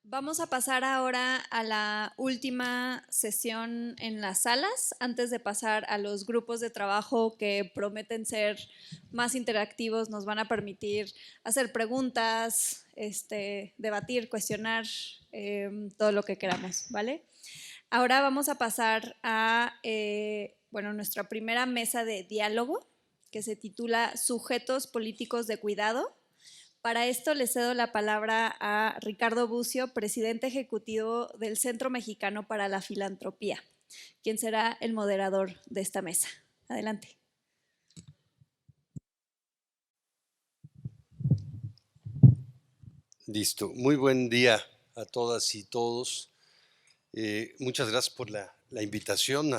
Vamos a pasar ahora a la última sesión en las salas, antes de pasar a los grupos de trabajo que prometen ser más interactivos, nos van a permitir hacer preguntas, debatir, cuestionar, todo lo que queramos, ¿vale? Ahora vamos a pasar a nuestra primera mesa de diálogo, que se titula Sujetos políticos de cuidado. Para esto le cedo la palabra a Ricardo Bucio, presidente ejecutivo del Centro Mexicano para la Filantropía, quien será el moderador de esta mesa. Adelante. Listo. Muy buen día a todas y todos. Muchas gracias por la invitación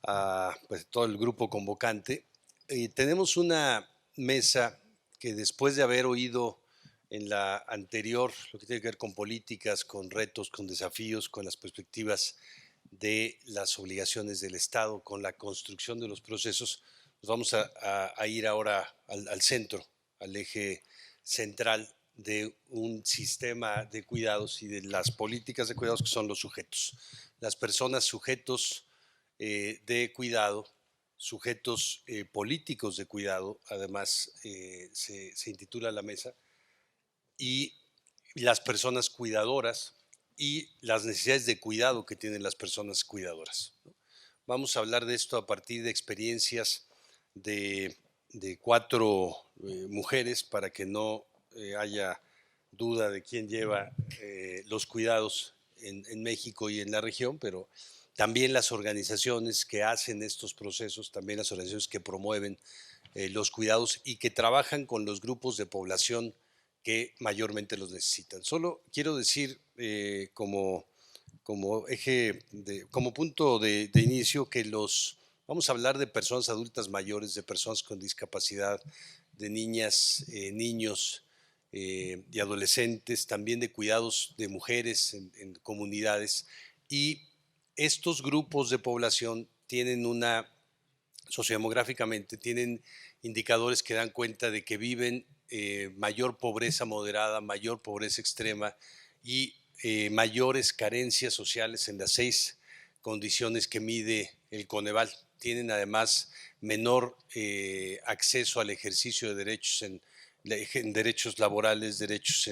a pues, todo el grupo convocante. Tenemos una mesa que después de haber oído en la anterior lo que tiene que ver con políticas, con retos, con desafíos, con las perspectivas de las obligaciones del Estado, con la construcción de los procesos, nos vamos a ir ahora al centro, al eje central de un sistema de cuidados y de las políticas de cuidados que son los sujetos. Las personas sujetos de cuidado, sujetos políticos de cuidado, además se intitula la mesa, y las personas cuidadoras y las necesidades de cuidado que tienen las personas cuidadoras. Vamos a hablar de esto a partir de experiencias de 4 mujeres para que no haya duda de quién lleva los cuidados en México y en la región, pero también las organizaciones que hacen estos procesos, también las organizaciones que promueven los cuidados y que trabajan con los grupos de población que mayormente los necesitan. Solo quiero decir como punto de inicio que vamos a hablar de personas adultas mayores, de personas con discapacidad, de niñas, niños y adolescentes, también de cuidados de mujeres en comunidades. Y estos grupos de población tienen sociodemográficamente, tienen indicadores que dan cuenta de que viven mayor pobreza moderada, mayor pobreza extrema y mayores carencias sociales en las 6 condiciones que mide el Coneval. Tienen además menor acceso al ejercicio de derechos en derechos laborales, derechos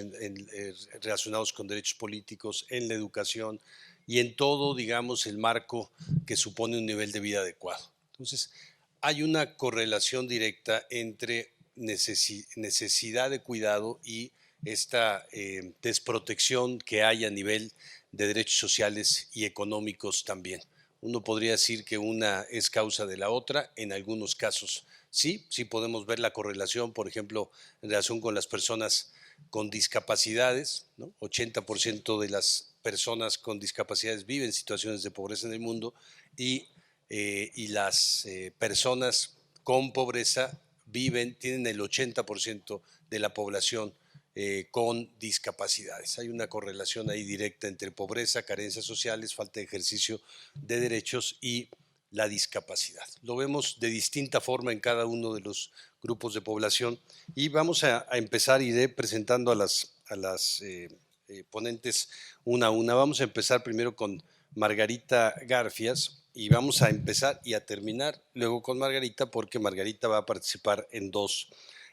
relacionados con derechos políticos, en la educación y en todo, digamos, el marco que supone un nivel de vida adecuado. Entonces, hay una correlación directa entre necesidad de cuidado y esta desprotección que hay a nivel de derechos sociales y económicos también. Uno podría decir que una es causa de la otra, en algunos casos sí podemos ver la correlación, por ejemplo, en relación con las personas con discapacidades, ¿no? 80% de las personas con discapacidades viven en situaciones de pobreza en el mundo y las personas con pobreza tienen el 80% de la población con discapacidades. Hay una correlación ahí directa entre pobreza, carencias sociales, falta de ejercicio de derechos y la discapacidad. Lo vemos de distinta forma en cada uno de los grupos de población y vamos a empezar, iré presentando a las ponentes una a una. Vamos a empezar primero con Margarita Garfias y vamos a empezar y a terminar luego con Margarita, porque Margarita va a participar en dos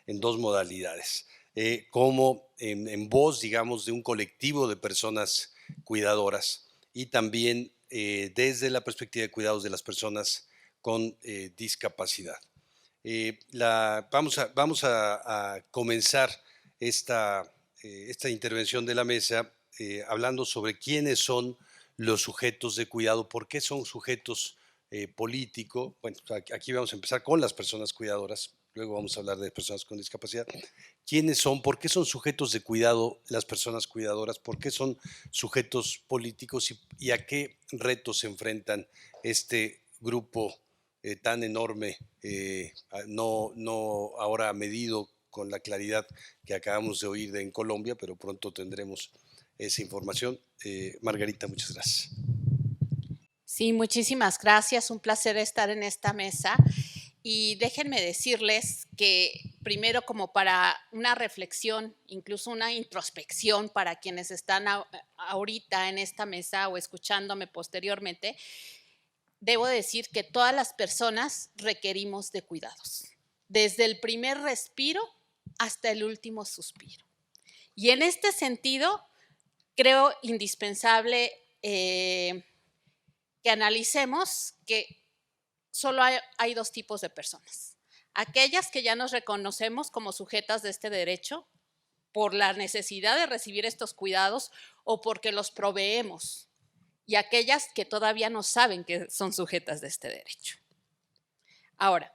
modalidades. Como en voz, digamos, de un colectivo de personas cuidadoras y también desde la perspectiva de cuidados de las personas con discapacidad. Vamos a comenzar esta intervención de la mesa hablando sobre quiénes son los sujetos de cuidado, por qué son sujetos políticos. Bueno, aquí vamos a empezar con las personas cuidadoras, luego vamos a hablar de personas con discapacidad. ¿Quiénes son? ¿Por qué son sujetos de cuidado las personas cuidadoras? ¿Por qué son sujetos políticos y a qué retos se enfrentan este grupo tan enorme, no ahora medido con la claridad que acabamos de oír en Colombia, pero pronto tendremos esa información. Margarita, muchas gracias. Sí, muchísimas gracias. Un placer estar en esta mesa. Y déjenme decirles que primero como para una reflexión, incluso una introspección para quienes están ahorita en esta mesa o escuchándome posteriormente. Debo decir que todas las personas requerimos de cuidados, desde el primer respiro hasta el último suspiro. Y en este sentido, creo indispensable que analicemos que solo hay dos tipos de personas. Aquellas que ya nos reconocemos como sujetas de este derecho por la necesidad de recibir estos cuidados o porque los proveemos, y aquellas que todavía no saben que son sujetas de este derecho. Ahora,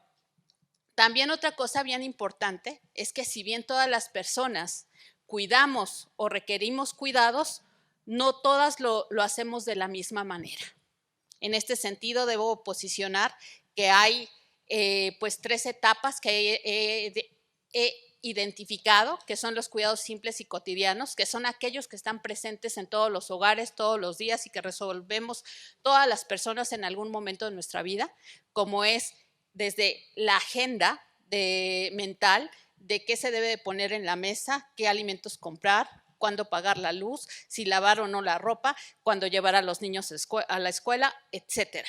también otra cosa bien importante es que si bien todas las personas cuidamos o requerimos cuidados, no todas lo hacemos de la misma manera. En este sentido, debo posicionar que hay pues 3 etapas que he identificado, que son los cuidados simples y cotidianos, que son aquellos que están presentes en todos los hogares, todos los días y que resolvemos todas las personas en algún momento de nuestra vida, como es desde la agenda mental de qué se debe de poner en la mesa, qué alimentos comprar, cuándo pagar la luz, si lavar o no la ropa, cuándo llevar a los niños a la escuela, etcétera.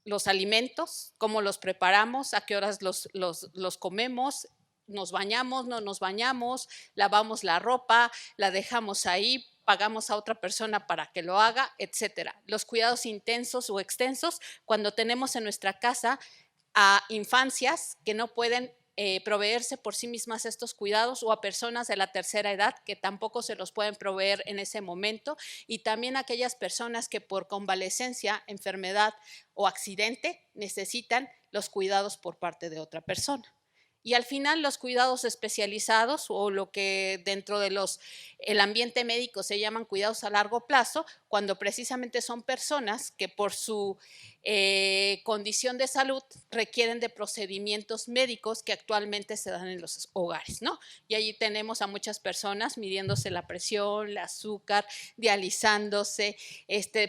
Los alimentos, cómo los preparamos, a qué horas los comemos, nos bañamos, no nos bañamos, lavamos la ropa, la dejamos ahí, pagamos a otra persona para que lo haga, etcétera. Los cuidados intensos o extensos, cuando tenemos en nuestra casa a infancias que no pueden proveerse por sí mismas estos cuidados, o a personas de la tercera edad que tampoco se los pueden proveer en ese momento, y también aquellas personas que por convalecencia, enfermedad o accidente necesitan los cuidados por parte de otra persona. Y al final los cuidados especializados, o lo que dentro de el ambiente médico se llaman cuidados a largo plazo, cuando precisamente son personas que por su condición de salud requieren de procedimientos médicos que actualmente se dan en los hogares, ¿no? Y allí tenemos a muchas personas midiéndose la presión, el azúcar, dializándose,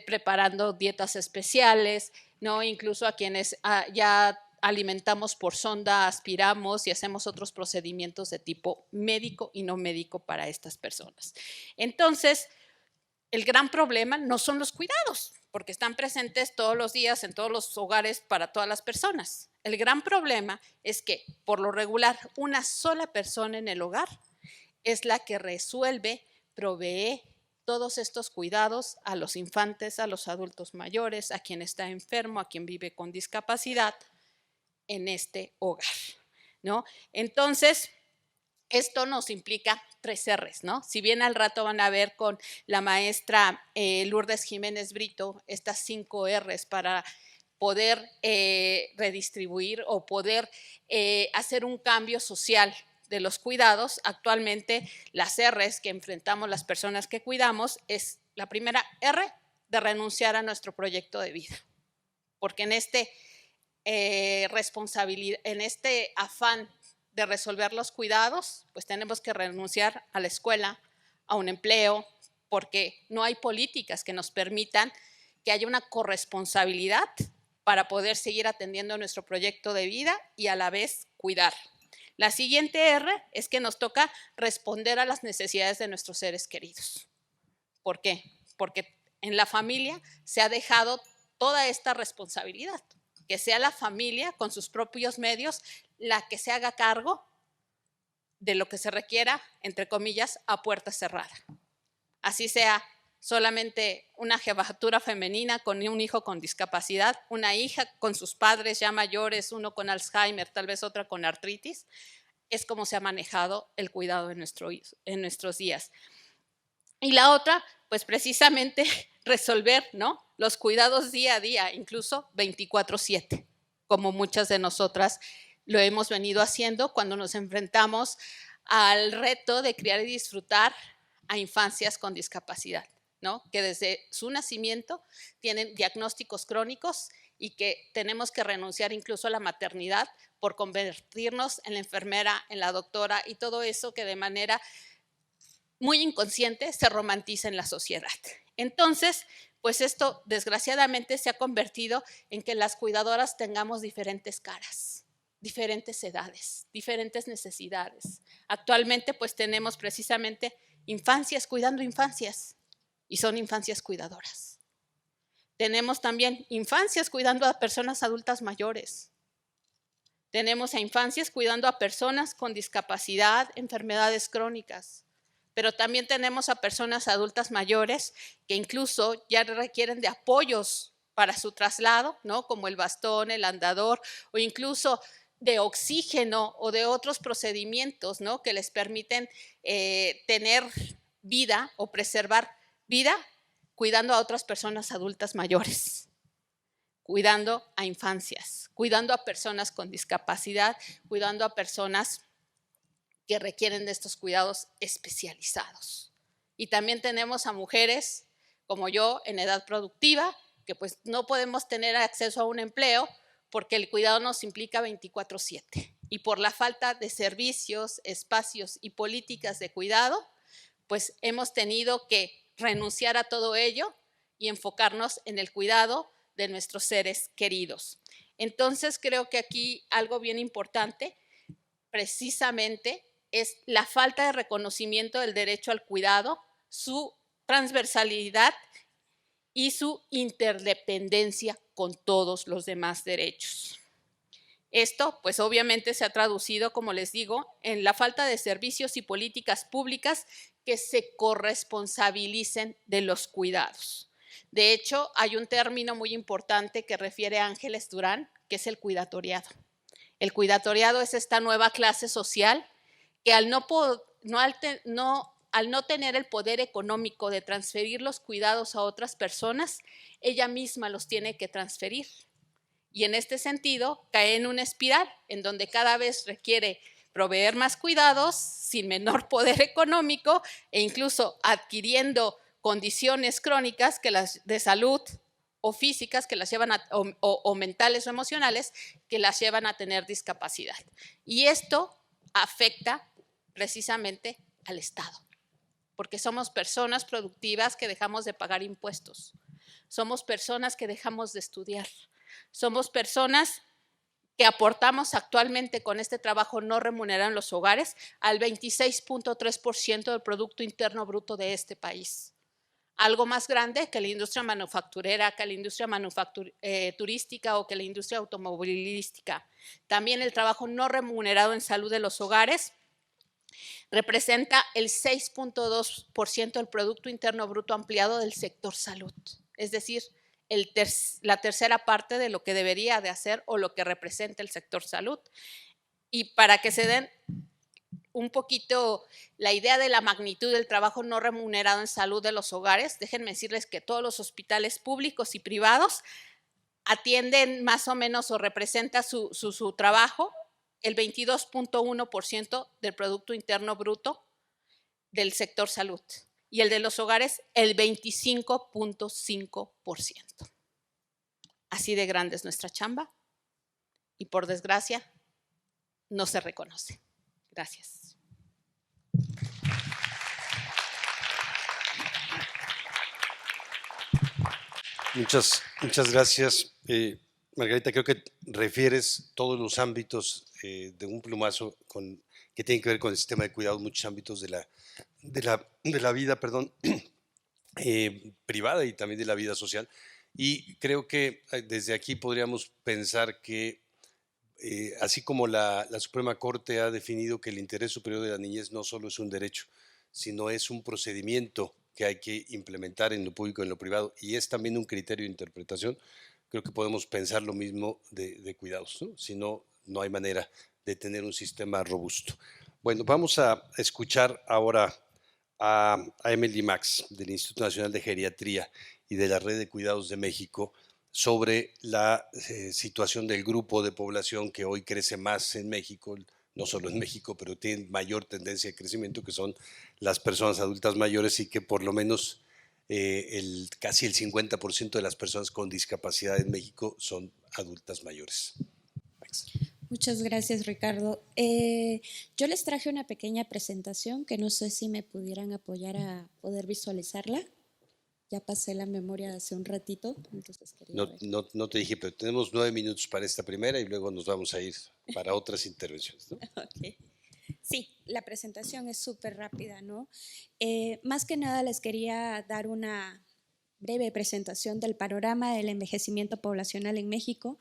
preparando dietas especiales, ¿no? Incluso a quienes ya alimentamos por sonda, aspiramos y hacemos otros procedimientos de tipo médico y no médico para estas personas. Entonces, el gran problema no son los cuidados, porque están presentes todos los días en todos los hogares para todas las personas. El gran problema es que, por lo regular, una sola persona en el hogar es la que resuelve, provee todos estos cuidados a los infantes, a los adultos mayores, a quien está enfermo, a quien vive con discapacidad en este hogar, ¿no? Entonces, esto nos implica 3 R's, ¿no? Si bien al rato van a ver con la maestra Lourdes Jiménez Brito estas 5 R's para poder redistribuir o poder hacer un cambio social de los cuidados, actualmente las R's que enfrentamos las personas que cuidamos es la primera R, de renunciar a nuestro proyecto de vida, porque en en este afán de resolver los cuidados, pues tenemos que renunciar a la escuela, a un empleo, porque no hay políticas que nos permitan que haya una corresponsabilidad para poder seguir atendiendo nuestro proyecto de vida y a la vez cuidar. La siguiente R es que nos toca responder a las necesidades de nuestros seres queridos. ¿Por qué? Porque en la familia se ha dejado toda esta responsabilidad. Que sea la familia con sus propios medios la que se haga cargo de lo que se requiera, entre comillas, a puerta cerrada. Así sea solamente una jefatura femenina con un hijo con discapacidad, una hija con sus padres ya mayores, uno con Alzheimer, tal vez otra con artritis, es como se ha manejado el cuidado en nuestros días. Y la otra, pues precisamente resolver, ¿no?, los cuidados día a día, incluso 24/7, como muchas de nosotras lo hemos venido haciendo cuando nos enfrentamos al reto de criar y disfrutar a infancias con discapacidad, ¿no?, que desde su nacimiento tienen diagnósticos crónicos y que tenemos que renunciar incluso a la maternidad por convertirnos en la enfermera, en la doctora y todo eso que de manera muy inconsciente se romantiza en la sociedad. Entonces, pues esto desgraciadamente se ha convertido en que las cuidadoras tengamos diferentes caras, diferentes edades, diferentes necesidades. Actualmente pues tenemos precisamente infancias cuidando infancias y son infancias cuidadoras. Tenemos también infancias cuidando a personas adultas mayores. Tenemos a infancias cuidando a personas con discapacidad, enfermedades crónicas. Pero también tenemos a personas adultas mayores que incluso ya requieren de apoyos para su traslado, ¿no? Como el bastón, el andador o incluso de oxígeno o de otros procedimientos, ¿no? Que les permiten tener vida o preservar vida cuidando a otras personas adultas mayores, cuidando a infancias, cuidando a personas con discapacidad, cuidando a personas que requieren de estos cuidados especializados. Y también tenemos a mujeres como yo en edad productiva, que pues no podemos tener acceso a un empleo porque el cuidado nos implica 24/7. Y por la falta de servicios, espacios y políticas de cuidado, pues hemos tenido que renunciar a todo ello y enfocarnos en el cuidado de nuestros seres queridos. Entonces creo que aquí algo bien importante precisamente es la falta de reconocimiento del derecho al cuidado, su transversalidad y su interdependencia con todos los demás derechos. Esto, pues obviamente se ha traducido, como les digo, en la falta de servicios y políticas públicas que se corresponsabilicen de los cuidados. De hecho, hay un término muy importante que refiere a Ángeles Durán, que es el cuidatoriado. El cuidatoriado es esta nueva clase social que al no tener el poder económico de transferir los cuidados a otras personas, ella misma los tiene que transferir. Y en este sentido, cae en una espiral en donde cada vez requiere proveer más cuidados sin menor poder económico e incluso adquiriendo condiciones crónicas que las de salud o físicas que las llevan o mentales o emocionales que las llevan a tener discapacidad. Y esto afecta precisamente al Estado, porque somos personas productivas que dejamos de pagar impuestos, somos personas que dejamos de estudiar, somos personas que aportamos actualmente con este trabajo no remunerado en los hogares al 26.3% del Producto Interno Bruto de este país. Algo más grande que la industria manufacturera, que la industria turística o que la industria automovilística. También el trabajo no remunerado en salud de los hogares representa el 6.2% del Producto Interno Bruto ampliado del sector salud. Es decir, la tercera parte de lo que debería de hacer o lo que representa el sector salud. Y para que se den un poquito la idea de la magnitud del trabajo no remunerado en salud de los hogares, déjenme decirles que todos los hospitales públicos y privados atienden más o menos o representa su trabajo el 22.1% del Producto Interno Bruto del sector salud y el de los hogares el 25.5%. Así de grande es nuestra chamba y por desgracia no se reconoce. Gracias. Muchas gracias. Margarita, creo que refieres todos los ámbitos de un plumazo que tienen que ver con el sistema de cuidado, muchos ámbitos de la vida, privada y también de la vida social. Y creo que desde aquí podríamos pensar que así como la Suprema Corte ha definido que el interés superior de la niñez no solo es un derecho, sino es un procedimiento que hay que implementar en lo público y en lo privado, y es también un criterio de interpretación, creo que podemos pensar lo mismo de cuidados, ¿no? Si no, no hay manera de tener un sistema robusto. Bueno, vamos a escuchar ahora a Emily Max, del Instituto Nacional de Geriatría y de la Red de Cuidados de México, sobre la situación del grupo de población que hoy crece más en México, no solo en México, pero tiene mayor tendencia de crecimiento, que son las personas adultas mayores, y que por lo menos casi el 50% de las personas con discapacidad en México son adultas mayores. Muchas gracias, Ricardo. Yo les traje una pequeña presentación que no sé si me pudieran apoyar a poder visualizarla. Ya pasé la memoria hace un ratito, entonces quería ver. No te dije, pero tenemos 9 minutos para esta primera y luego nos vamos a ir para otras intervenciones, ¿no? Ok. Sí, la presentación es súper rápida, ¿no? Más que nada les quería dar una breve presentación del panorama del envejecimiento poblacional en México.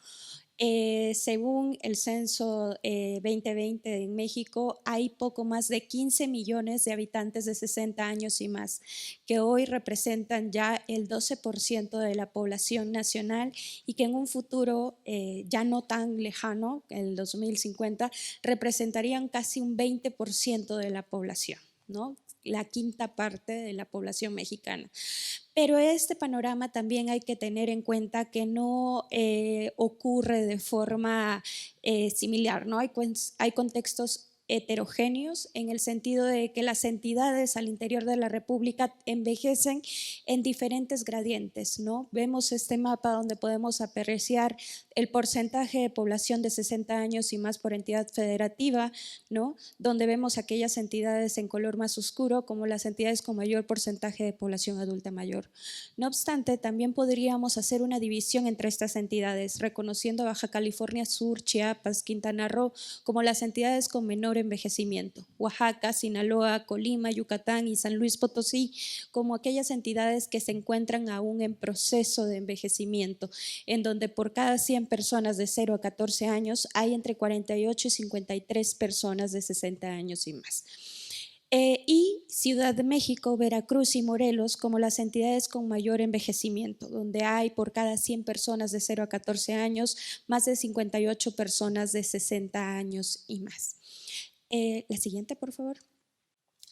Según el censo 2020 en México, hay poco más de 15 millones de habitantes de 60 años y más, que hoy representan ya el 12% de la población nacional y que en un futuro ya no tan lejano, el 2050, representarían casi un 20% de la población, ¿no? La quinta parte de la población mexicana. Pero este panorama también hay que tener en cuenta que no ocurre de forma similar, ¿no? Hay contextos heterogéneos en el sentido de que las entidades al interior de la República envejecen en diferentes gradientes, ¿no? Vemos este mapa donde podemos apreciar el porcentaje de población de 60 años y más por entidad federativa, ¿no? Donde vemos aquellas entidades en color más oscuro como las entidades con mayor porcentaje de población adulta mayor. No obstante, también podríamos hacer una división entre estas entidades, reconociendo Baja California Sur, Chiapas, Quintana Roo como las entidades con menor envejecimiento, Oaxaca, Sinaloa, Colima, Yucatán y San Luis Potosí como aquellas entidades que se encuentran aún en proceso de envejecimiento, en donde por cada 100 personas de 0 a 14 años hay entre 48 y 53 personas de 60 años y más. Y Ciudad de México, Veracruz y Morelos como las entidades con mayor envejecimiento, donde hay por cada 100 personas de 0 a 14 años más de 58 personas de 60 años y más. La siguiente, por favor.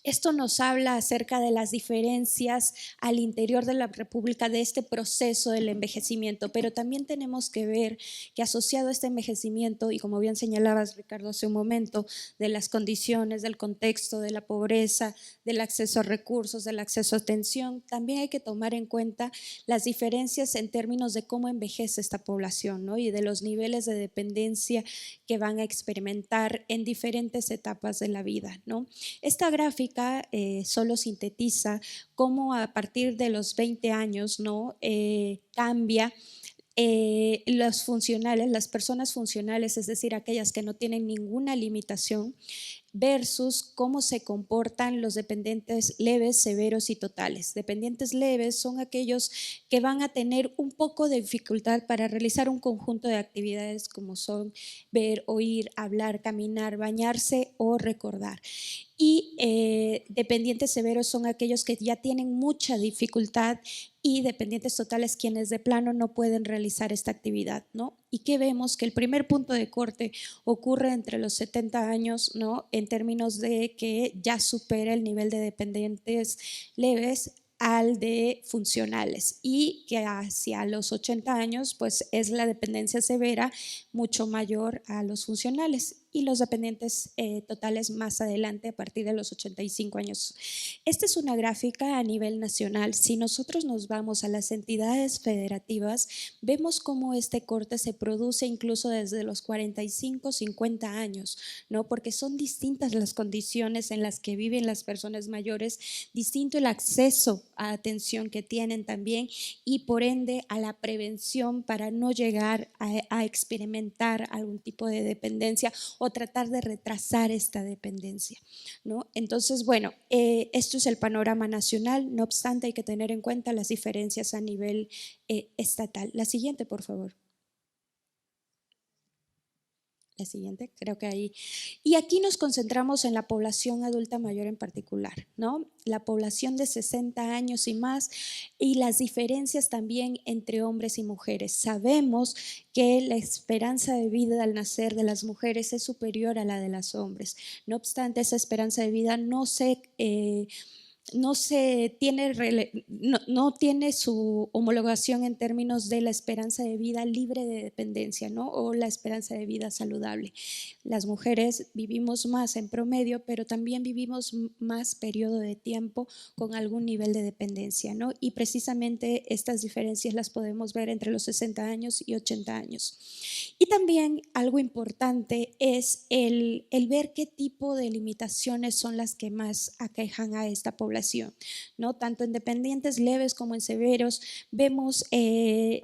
Esto nos habla acerca de las diferencias al interior de la República de este proceso del envejecimiento, pero también tenemos que ver que asociado a este envejecimiento, y como bien señalabas, Ricardo, hace un momento, de las condiciones, del contexto, de la pobreza, del acceso a recursos, del acceso a atención, también hay que tomar en cuenta las diferencias en términos de cómo envejece esta población, ¿no? Y de los niveles de dependencia que van a experimentar en diferentes etapas de la vida, ¿no? Esta gráfica solo sintetiza cómo a partir de los 20 años, ¿no? Cambia los funcionales, las personas funcionales, es decir, aquellas que no tienen ninguna limitación, versus cómo se comportan los dependientes leves, severos y totales. Dependientes leves son aquellos que van a tener un poco de dificultad para realizar un conjunto de actividades como son ver, oír, hablar, caminar, bañarse o recordar. Y dependientes severos son aquellos que ya tienen mucha dificultad, y dependientes totales quienes de plano no pueden realizar esta actividad, ¿no? Y que vemos que el primer punto de corte ocurre entre los 70 años, ¿no? En términos de que ya supera el nivel de dependientes leves al de funcionales, y que hacia los 80 años pues es la dependencia severa mucho mayor a los funcionales, y los dependientes totales más adelante a partir de los 85 años. Esta es una gráfica a nivel nacional. Si nosotros nos vamos a las entidades federativas, vemos cómo este corte se produce incluso desde los 45, 50 años, ¿no? Porque son distintas las condiciones en las que viven las personas mayores, distinto el acceso a atención que tienen también, y por ende a la prevención para no llegar a experimentar algún tipo de dependencia o tratar de retrasar esta dependencia, ¿no? Entonces, bueno, esto es el panorama nacional. No obstante, hay que tener en cuenta las diferencias a nivel estatal. La siguiente, por favor. La siguiente, creo que ahí. Y aquí nos concentramos en la población adulta mayor en particular, ¿no? La población de 60 años y más, y las diferencias también entre hombres y mujeres. Sabemos que la esperanza de vida al nacer de las mujeres es superior a la de los hombres. No obstante, esa esperanza de vida no tiene su homologación en términos de la esperanza de vida libre de dependencia, ¿no? O la esperanza de vida saludable. Las mujeres vivimos más en promedio, pero también vivimos más periodo de tiempo con algún nivel de dependencia, ¿no? Y precisamente estas diferencias las podemos ver entre los 60 años y 80 años. Y también algo importante es el ver qué tipo de limitaciones son las que más aquejan a esta población. población, ¿no? Tanto en dependientes leves como en severos, vemos que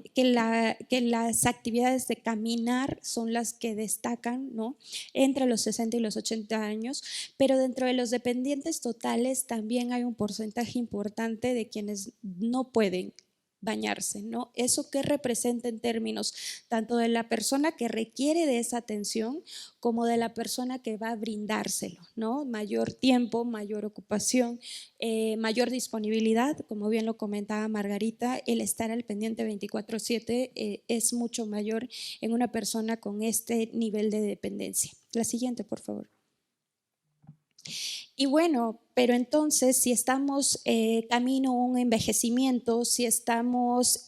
las actividades de caminar son las que destacan, ¿no? Entre los 60 y los 80 años, pero dentro de los dependientes totales también hay un porcentaje importante de quienes no pueden bañarse, ¿no? ¿Eso qué representa en términos tanto de la persona que requiere de esa atención como de la persona que va a brindárselo, ¿no? Mayor tiempo, mayor ocupación, mayor disponibilidad, como bien lo comentaba Margarita, el estar al pendiente 24/7 es mucho mayor en una persona con este nivel de dependencia. La siguiente, por favor. Y bueno, pero entonces si estamos camino a un envejecimiento, si estamos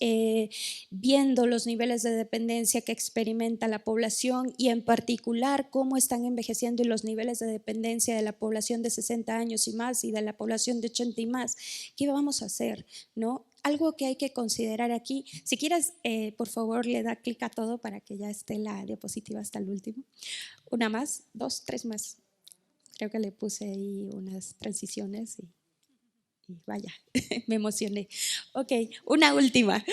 viendo los niveles de dependencia que experimenta la población y en particular cómo están envejeciendo los niveles de dependencia de la población de 60 años y más y de la población de 80 y más, ¿qué vamos a hacer? ¿No? Algo que hay que considerar aquí, si quieres, por favor, le da clic a todo para que ya esté la diapositiva hasta el último. Una más, 2, 3 más. Creo que le puse ahí unas transiciones y vaya, me emocioné. Ok, una última.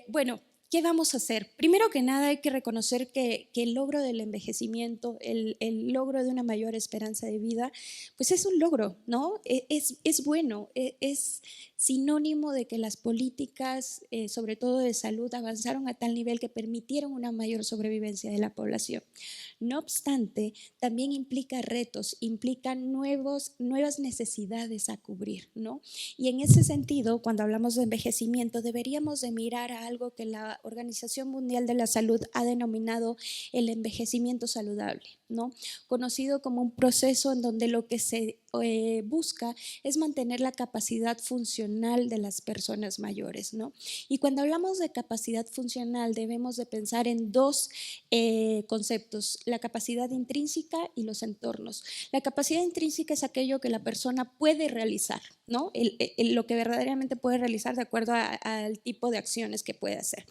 Bueno, ¿qué vamos a hacer? Primero que nada hay que reconocer que el logro del envejecimiento, el logro de una mayor esperanza de vida, pues es un logro, ¿no? Es bueno, es sinónimo de que las políticas, sobre todo de salud, avanzaron a tal nivel que permitieron una mayor sobrevivencia de la población. No obstante, también implica retos, implica nuevas necesidades a cubrir, ¿no? Y en ese sentido, cuando hablamos de envejecimiento, deberíamos de mirar a algo que la Organización Mundial de la Salud ha denominado el envejecimiento saludable, ¿no? Conocido como un proceso en donde lo que se busca es mantener la capacidad funcional de las personas mayores, ¿no? Y cuando hablamos de capacidad funcional debemos de pensar en dos conceptos, la capacidad intrínseca y los entornos. La capacidad intrínseca es aquello que la persona puede realizar, ¿no? Lo que verdaderamente puede realizar de acuerdo al tipo de acciones que puede hacer.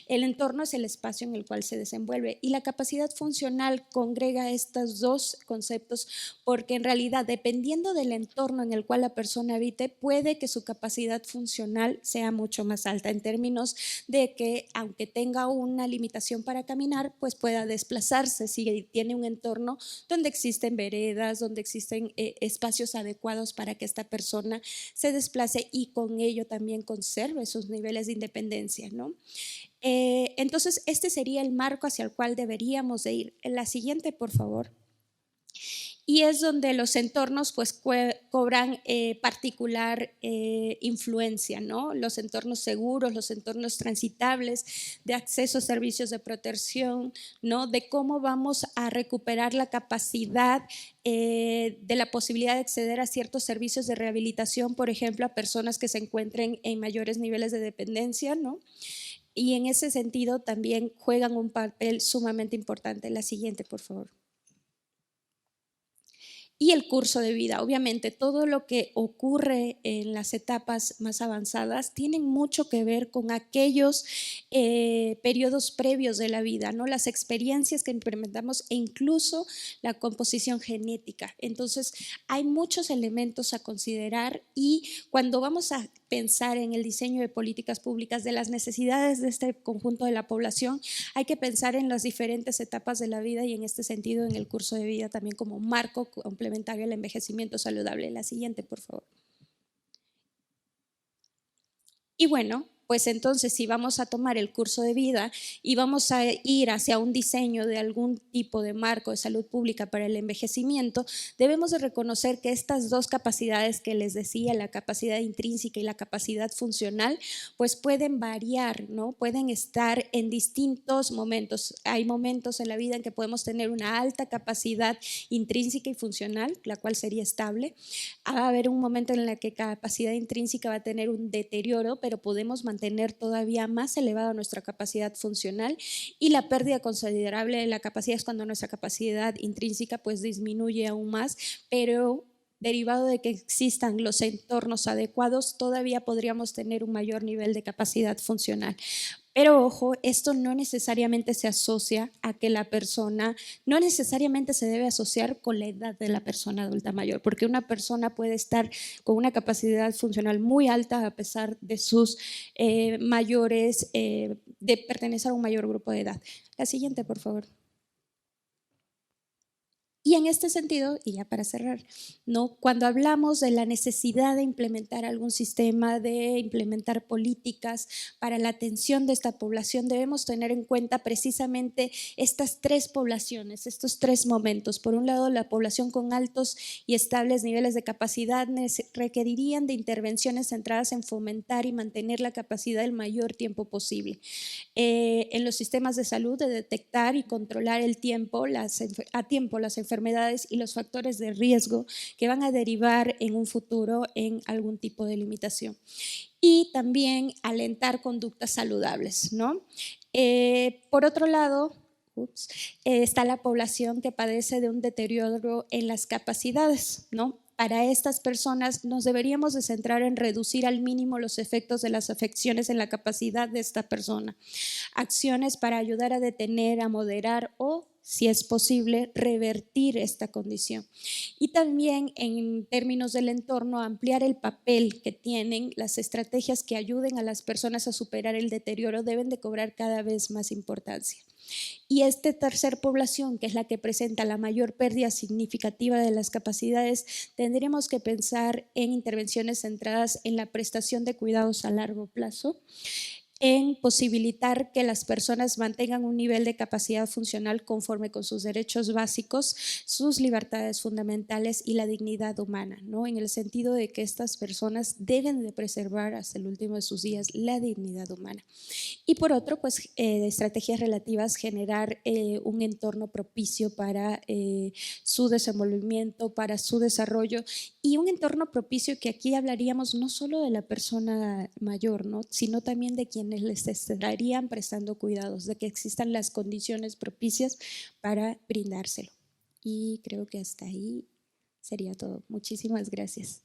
El entorno es el espacio en el cual se desenvuelve y la capacidad funcional congrega estos dos conceptos porque en realidad dependiendo del entorno en el cual la persona habite puede que su capacidad funcional sea mucho más alta en términos de que aunque tenga una limitación para caminar pues pueda desplazarse si tiene un entorno donde existen veredas, donde existen espacios adecuados para que esta persona se desplace y con ello también conserve sus niveles de independencia, ¿no? Entonces este sería el marco hacia el cual deberíamos de ir. En la siguiente, por favor. Y es donde los entornos pues cobran particular influencia, ¿no? Los entornos seguros, los entornos transitables, de acceso a servicios de protección, ¿no? De cómo vamos a recuperar la capacidad de la posibilidad de acceder a ciertos servicios de rehabilitación, por ejemplo, a personas que se encuentren en mayores niveles de dependencia, ¿no? Y en ese sentido también juegan un papel sumamente importante. La siguiente, por favor. Y el curso de vida. Obviamente todo lo que ocurre en las etapas más avanzadas tienen mucho que ver con aquellos periodos previos de la vida, ¿no? Las experiencias que implementamos e incluso la composición genética. Entonces hay muchos elementos a considerar y cuando vamos a pensar en el diseño de políticas públicas de las necesidades de este conjunto de la población, hay que pensar en las diferentes etapas de la vida y en este sentido en el curso de vida también como marco complementario al envejecimiento saludable. La siguiente, por favor. Y bueno, pues entonces si vamos a tomar el curso de vida y vamos a ir hacia un diseño de algún tipo de marco de salud pública para el envejecimiento, debemos de reconocer que estas dos capacidades que les decía, la capacidad intrínseca y la capacidad funcional, pues pueden variar, ¿no? Pueden estar en distintos momentos. Hay momentos en la vida en que podemos tener una alta capacidad intrínseca y funcional, la cual sería estable. Va a haber un momento en el que la capacidad intrínseca va a tener un deterioro, pero podemos mantener todavía más elevada nuestra capacidad funcional y la pérdida considerable de la capacidad es cuando nuestra capacidad intrínseca pues disminuye aún más, pero derivado de que existan los entornos adecuados, todavía podríamos tener un mayor nivel de capacidad funcional. Pero ojo, esto no necesariamente se asocia a que la persona, no necesariamente se debe asociar con la edad de la persona adulta mayor, porque una persona puede estar con una capacidad funcional muy alta a pesar de sus mayores, de pertenecer a un mayor grupo de edad. La siguiente, por favor. Y en este sentido, y ya para cerrar, ¿no? Cuando hablamos de la necesidad de implementar algún sistema, de implementar políticas para la atención de esta población, debemos tener en cuenta precisamente estas tres poblaciones, estos tres momentos. Por un lado, la población con altos y estables niveles de capacidad requerirían de intervenciones centradas en fomentar y mantener la capacidad el mayor tiempo posible. En los sistemas de salud, de detectar y controlar a tiempo las enfermedades y los factores de riesgo que van a derivar en un futuro en algún tipo de limitación. Y también alentar conductas saludables, ¿no? Por otro lado, está la población que padece de un deterioro en las capacidades, ¿no? Para estas personas nos deberíamos de centrar en reducir al mínimo los efectos de las afecciones en la capacidad de esta persona. Acciones para ayudar a detener, a moderar o, si es posible, revertir esta condición. Y también en términos del entorno, ampliar el papel que tienen las estrategias que ayuden a las personas a superar el deterioro deben de cobrar cada vez más importancia. Y esta tercera población, que es la que presenta la mayor pérdida significativa de las capacidades, tendremos que pensar en intervenciones centradas en la prestación de cuidados a largo plazo, en posibilitar que las personas mantengan un nivel de capacidad funcional conforme con sus derechos básicos, sus libertades fundamentales y la dignidad humana, ¿no? En el sentido de que estas personas deben de preservar hasta el último de sus días la dignidad humana. Y por otro, pues estrategias relativas, generar un entorno propicio para su desenvolvimiento, para su desarrollo, y un entorno propicio que aquí hablaríamos no solo de la persona mayor, ¿no? Sino también de quienes les estarían prestando cuidados, de que existan las condiciones propicias para brindárselo. Y creo que hasta ahí sería todo. Muchísimas gracias.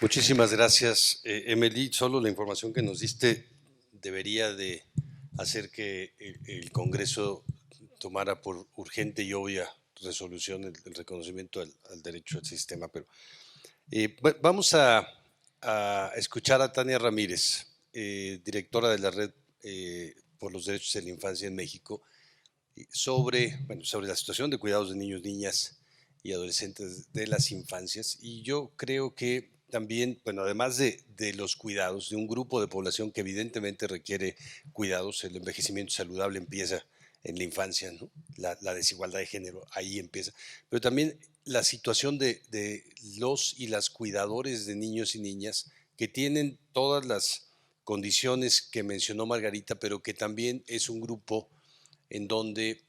Muchísimas gracias, Emily. Solo la información que nos diste debería de hacer que el Congreso tomara por urgente y obvia resolución el reconocimiento al derecho al sistema. Pero vamos a escuchar a Tania Ramírez, directora de la Red por los Derechos de la Infancia en México, sobre la situación de cuidados de niños, niñas y adolescentes de las infancias. Y yo creo que también, además de los cuidados de un grupo de población que evidentemente requiere cuidados, el envejecimiento saludable empieza en la infancia, ¿no? La desigualdad de género ahí empieza, pero también la situación de los y las cuidadores de niños y niñas que tienen todas las condiciones que mencionó Margarita, pero que también es un grupo en donde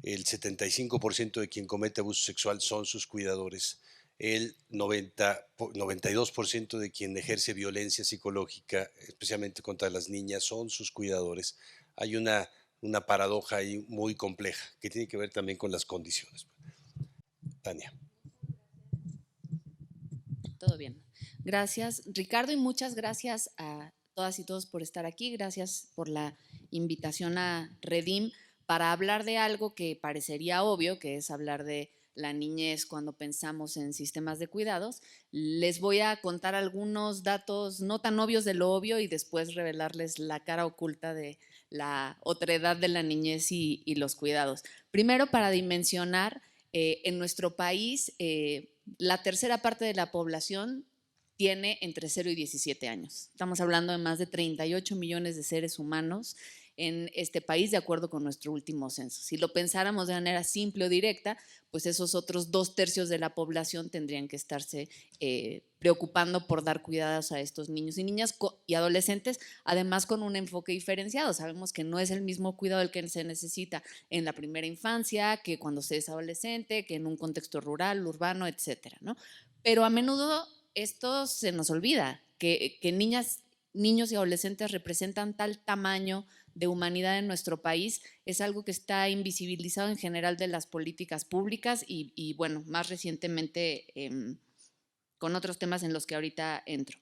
el 75% de quien comete abuso sexual son sus cuidadores, el 92% de quien ejerce violencia psicológica, especialmente contra las niñas, son sus cuidadores. Hay una paradoja ahí muy compleja que tiene que ver también con las condiciones. Tania. Todo bien. Gracias, Ricardo, y muchas gracias a todas y todos por estar aquí. Gracias por la invitación a Redim para hablar de algo que parecería obvio, que es hablar de la niñez cuando pensamos en sistemas de cuidados. Les voy a contar algunos datos no tan obvios de lo obvio y después revelarles la cara oculta de la otredad de la niñez y los cuidados. Primero, para dimensionar, en nuestro país, la tercera parte de la población tiene entre 0 y 17 años. Estamos hablando de más de 38 millones de seres humanos en este país, de acuerdo con nuestro último censo. Si lo pensáramos de manera simple o directa, pues esos otros 2/3 de la población tendrían que estarse preocupando por dar cuidados a estos niños y niñas y adolescentes, además con un enfoque diferenciado. Sabemos que no es el mismo cuidado el que se necesita en la primera infancia, que cuando se es adolescente, que en un contexto rural, urbano, etcétera, ¿no? Pero a menudo esto se nos olvida, que niñas, niños y adolescentes representan tal tamaño de humanidad en nuestro país es algo que está invisibilizado en general de las políticas públicas y bueno, más recientemente con otros temas en los que ahorita entro.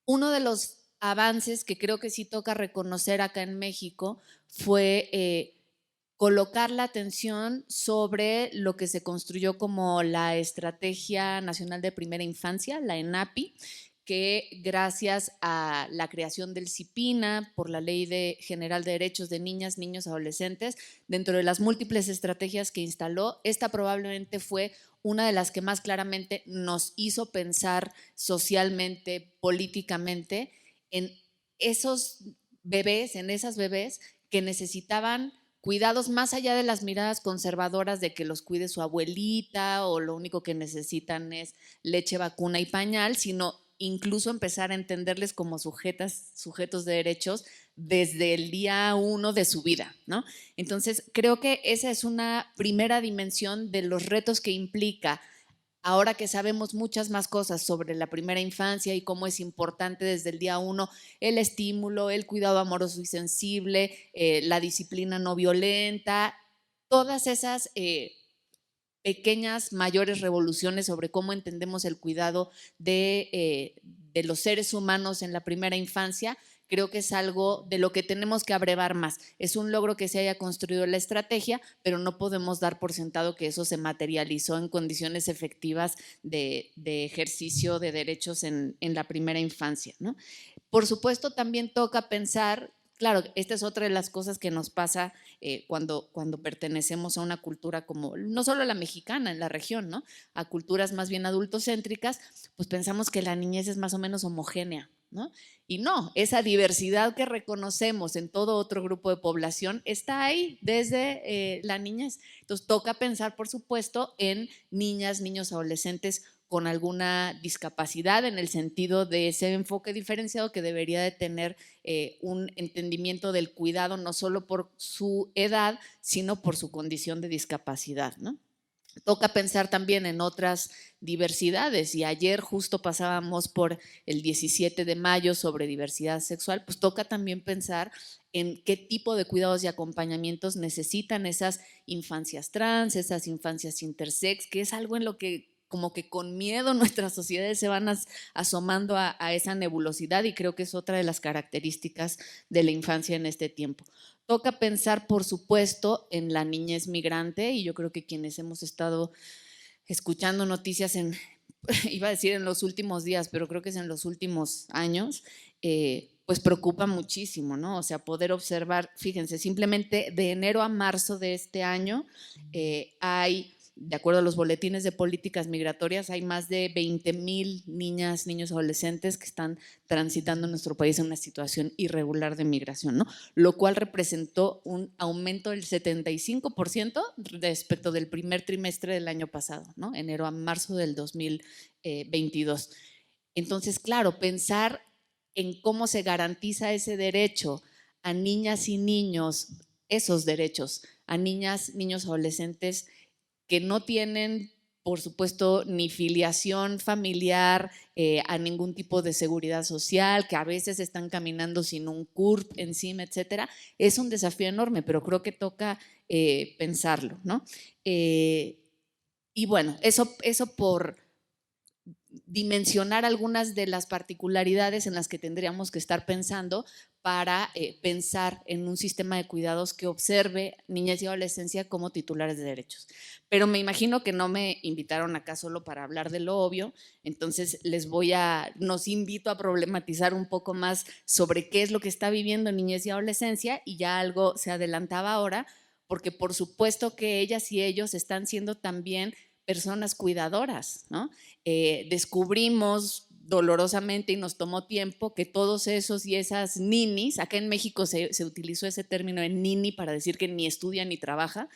Uno de los avances que creo que sí toca reconocer acá en México fue colocar la atención sobre lo que se construyó como la Estrategia Nacional de Primera Infancia, la ENAPI, que gracias a la creación del CIPINA, por la Ley General de Derechos de Niñas, Niños, Adolescentes, dentro de las múltiples estrategias que instaló, esta probablemente fue una de las que más claramente nos hizo pensar socialmente, políticamente, en esos bebés, en esas bebés que necesitaban cuidados más allá de las miradas conservadoras de que los cuide su abuelita o lo único que necesitan es leche, vacuna y pañal, sino incluso empezar a entenderles como sujetos de derechos desde el día 1 de su vida, ¿no? Entonces, creo que esa es una primera dimensión de los retos que implica, ahora que sabemos muchas más cosas sobre la primera infancia y cómo es importante desde el día 1 el estímulo, el cuidado amoroso y sensible, la disciplina no violenta, todas esas pequeñas, mayores revoluciones sobre cómo entendemos el cuidado de los seres humanos en la primera infancia, creo que es algo de lo que tenemos que abrevar más. Es un logro que se haya construido la estrategia, pero no podemos dar por sentado que eso se materializó en condiciones efectivas de ejercicio de derechos en la primera infancia, ¿no? Por supuesto, también toca pensar, claro, esta es otra de las cosas que nos pasa cuando pertenecemos a una cultura como, no solo la mexicana, en la región, ¿no? A culturas más bien adultocéntricas, pues pensamos que la niñez es más o menos homogénea, ¿no? Y no, esa diversidad que reconocemos en todo otro grupo de población está ahí desde la niñez. Entonces toca pensar, por supuesto, en niñas, niños, adolescentes con alguna discapacidad en el sentido de ese enfoque diferenciado que debería de tener un entendimiento del cuidado no solo por su edad, sino por su condición de discapacidad, ¿no? Toca pensar también en otras diversidades y ayer justo pasábamos por el 17 de mayo sobre diversidad sexual, pues toca también pensar en qué tipo de cuidados y acompañamientos necesitan esas infancias trans, esas infancias intersex, que es algo en lo que como que con miedo nuestras sociedades se van asomando a esa nebulosidad y creo que es otra de las características de la infancia en este tiempo. Toca pensar, por supuesto, en la niñez migrante y yo creo que quienes hemos estado escuchando noticias iba a decir en los últimos días, pero creo que es en los últimos años, pues preocupa muchísimo, ¿no? O sea, poder observar, fíjense, simplemente de enero a marzo de este año hay, de acuerdo a los boletines de políticas migratorias, hay más de 20,000 niñas, niños, adolescentes que están transitando en nuestro país en una situación irregular de migración, ¿no? Lo cual representó un aumento del 75% respecto del primer trimestre del año pasado, ¿no? Enero a marzo del 2022. Entonces, claro, pensar en cómo se garantiza ese derecho a niñas y niños, esos derechos a niñas, niños, adolescentes que no tienen, por supuesto, ni filiación familiar a ningún tipo de seguridad social, que a veces están caminando sin un CURP encima, etcétera, es un desafío enorme, pero creo que toca pensarlo, ¿no? Y bueno, eso por dimensionar algunas de las particularidades en las que tendríamos que estar pensando para pensar en un sistema de cuidados que observe niñez y adolescencia como titulares de derechos. Pero me imagino que no me invitaron acá solo para hablar de lo obvio, entonces nos invito a problematizar un poco más sobre qué es lo que está viviendo niñez y adolescencia y ya algo se adelantaba ahora, porque por supuesto que ellas y ellos están siendo también personas cuidadoras, ¿no? Descubrimos dolorosamente y nos tomó tiempo que todos esos y esas ninis, acá en México se utilizó ese término de nini para decir que ni estudia ni trabaja,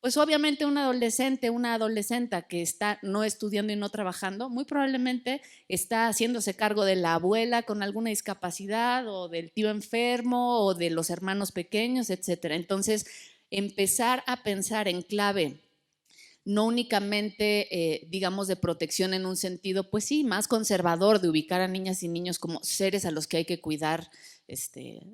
pues obviamente un adolescente, una adolescenta que está no estudiando y no trabajando, muy probablemente está haciéndose cargo de la abuela con alguna discapacidad o del tío enfermo o de los hermanos pequeños, etcétera. Entonces, empezar a pensar en clave no únicamente, digamos, de protección en un sentido, pues sí, más conservador, de ubicar a niñas y niños como seres a los que hay que cuidar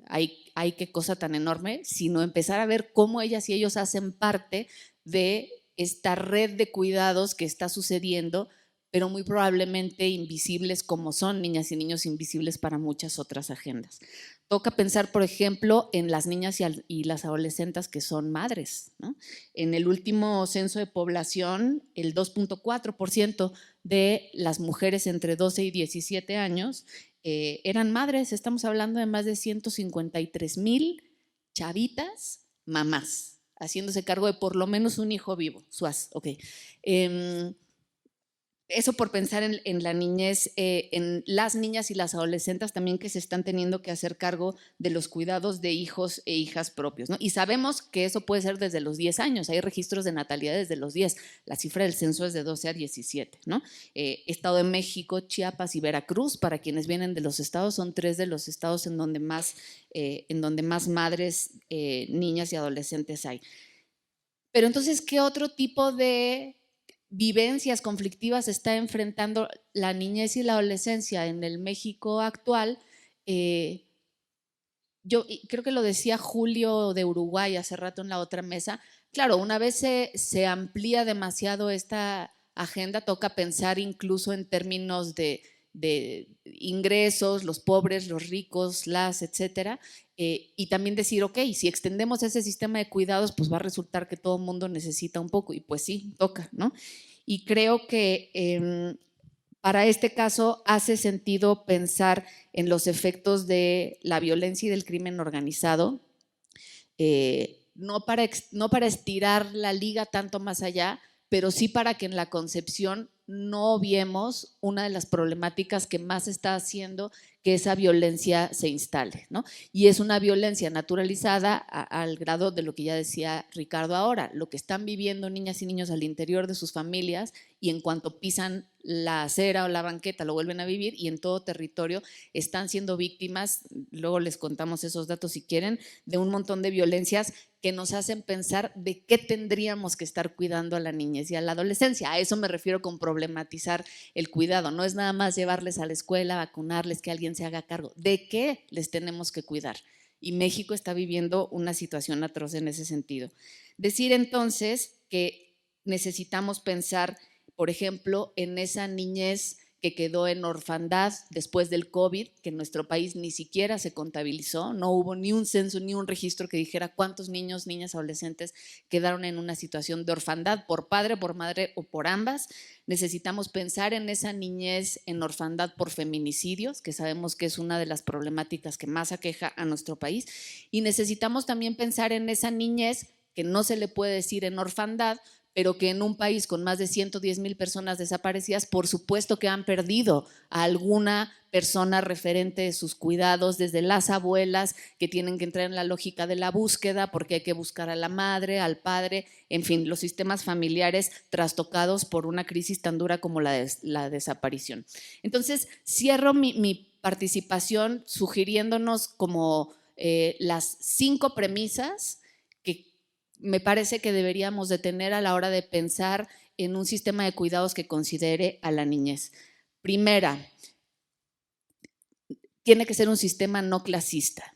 hay qué cosa tan enorme, sino empezar a ver cómo ellas y ellos hacen parte de esta red de cuidados que está sucediendo, pero muy probablemente invisibles, como son niñas y niños invisibles para muchas otras agendas. Toca pensar, por ejemplo, en las niñas y las adolescentes que son madres, ¿no? En el último censo de población, el 2.4% de las mujeres entre 12 y 17 años eran madres. Estamos hablando de más de 153,000 chavitas mamás, haciéndose cargo de por lo menos un hijo vivo. Suaz, ok. Eso por pensar en la niñez, en las niñas y las adolescentes también que se están teniendo que hacer cargo de los cuidados de hijos e hijas propios, ¿no? Y sabemos que eso puede ser desde los 10 años, hay registros de natalidad desde los 10, la cifra del censo es de 12 a 17, ¿no? Estado de México, Chiapas y Veracruz, para quienes vienen de los estados, son 3 de los estados en donde más madres, niñas y adolescentes hay. Pero entonces, ¿qué otro tipo de vivencias conflictivas está enfrentando la niñez y la adolescencia en el México actual? Yo creo que lo decía Julio de Uruguay hace rato en la otra mesa. Claro, una vez se amplía demasiado esta agenda, toca pensar incluso en términos de ingresos, los pobres, los ricos, etcétera, y también decir, ok, si extendemos ese sistema de cuidados, pues va a resultar que todo el mundo necesita un poco, y pues sí, toca, ¿no? Y creo que para este caso hace sentido pensar en los efectos de la violencia y del crimen organizado, no para estirar la liga tanto más allá, pero sí para que en la concepción no obviemos una de las problemáticas que más está haciendo que esa violencia se instale, ¿no? Y es una violencia naturalizada al grado de lo que ya decía Ricardo ahora, lo que están viviendo niñas y niños al interior de sus familias, y en cuanto pisan la acera o la banqueta lo vuelven a vivir, y en todo territorio están siendo víctimas, luego les contamos esos datos si quieren, de un montón de violencias que nos hacen pensar de qué tendríamos que estar cuidando a la niñez y a la adolescencia. A eso me refiero con problematizar el cuidado. No es nada más llevarles a la escuela, vacunarles, que alguien se haga cargo. ¿De qué les tenemos que cuidar? Y México está viviendo una situación atroz en ese sentido. Decir entonces que necesitamos pensar, por ejemplo, en esa niñez que quedó en orfandad después del COVID, que en nuestro país ni siquiera se contabilizó, no hubo ni un censo ni un registro que dijera cuántos niños, niñas, adolescentes quedaron en una situación de orfandad por padre, por madre o por ambas. Necesitamos pensar en esa niñez en orfandad por feminicidios, que sabemos que es una de las problemáticas que más aqueja a nuestro país, y necesitamos también pensar en esa niñez que no se le puede decir en orfandad, pero que en un país con más de 110,000 personas desaparecidas, por supuesto que han perdido a alguna persona referente de sus cuidados, desde las abuelas que tienen que entrar en la lógica de la búsqueda porque hay que buscar a la madre, al padre, en fin, los sistemas familiares trastocados por una crisis tan dura como la desaparición. Entonces, cierro mi participación sugiriéndonos como las 5 premisas que me parece que deberíamos de tener a la hora de pensar en un sistema de cuidados que considere a la niñez. Primera, tiene que ser un sistema no clasista.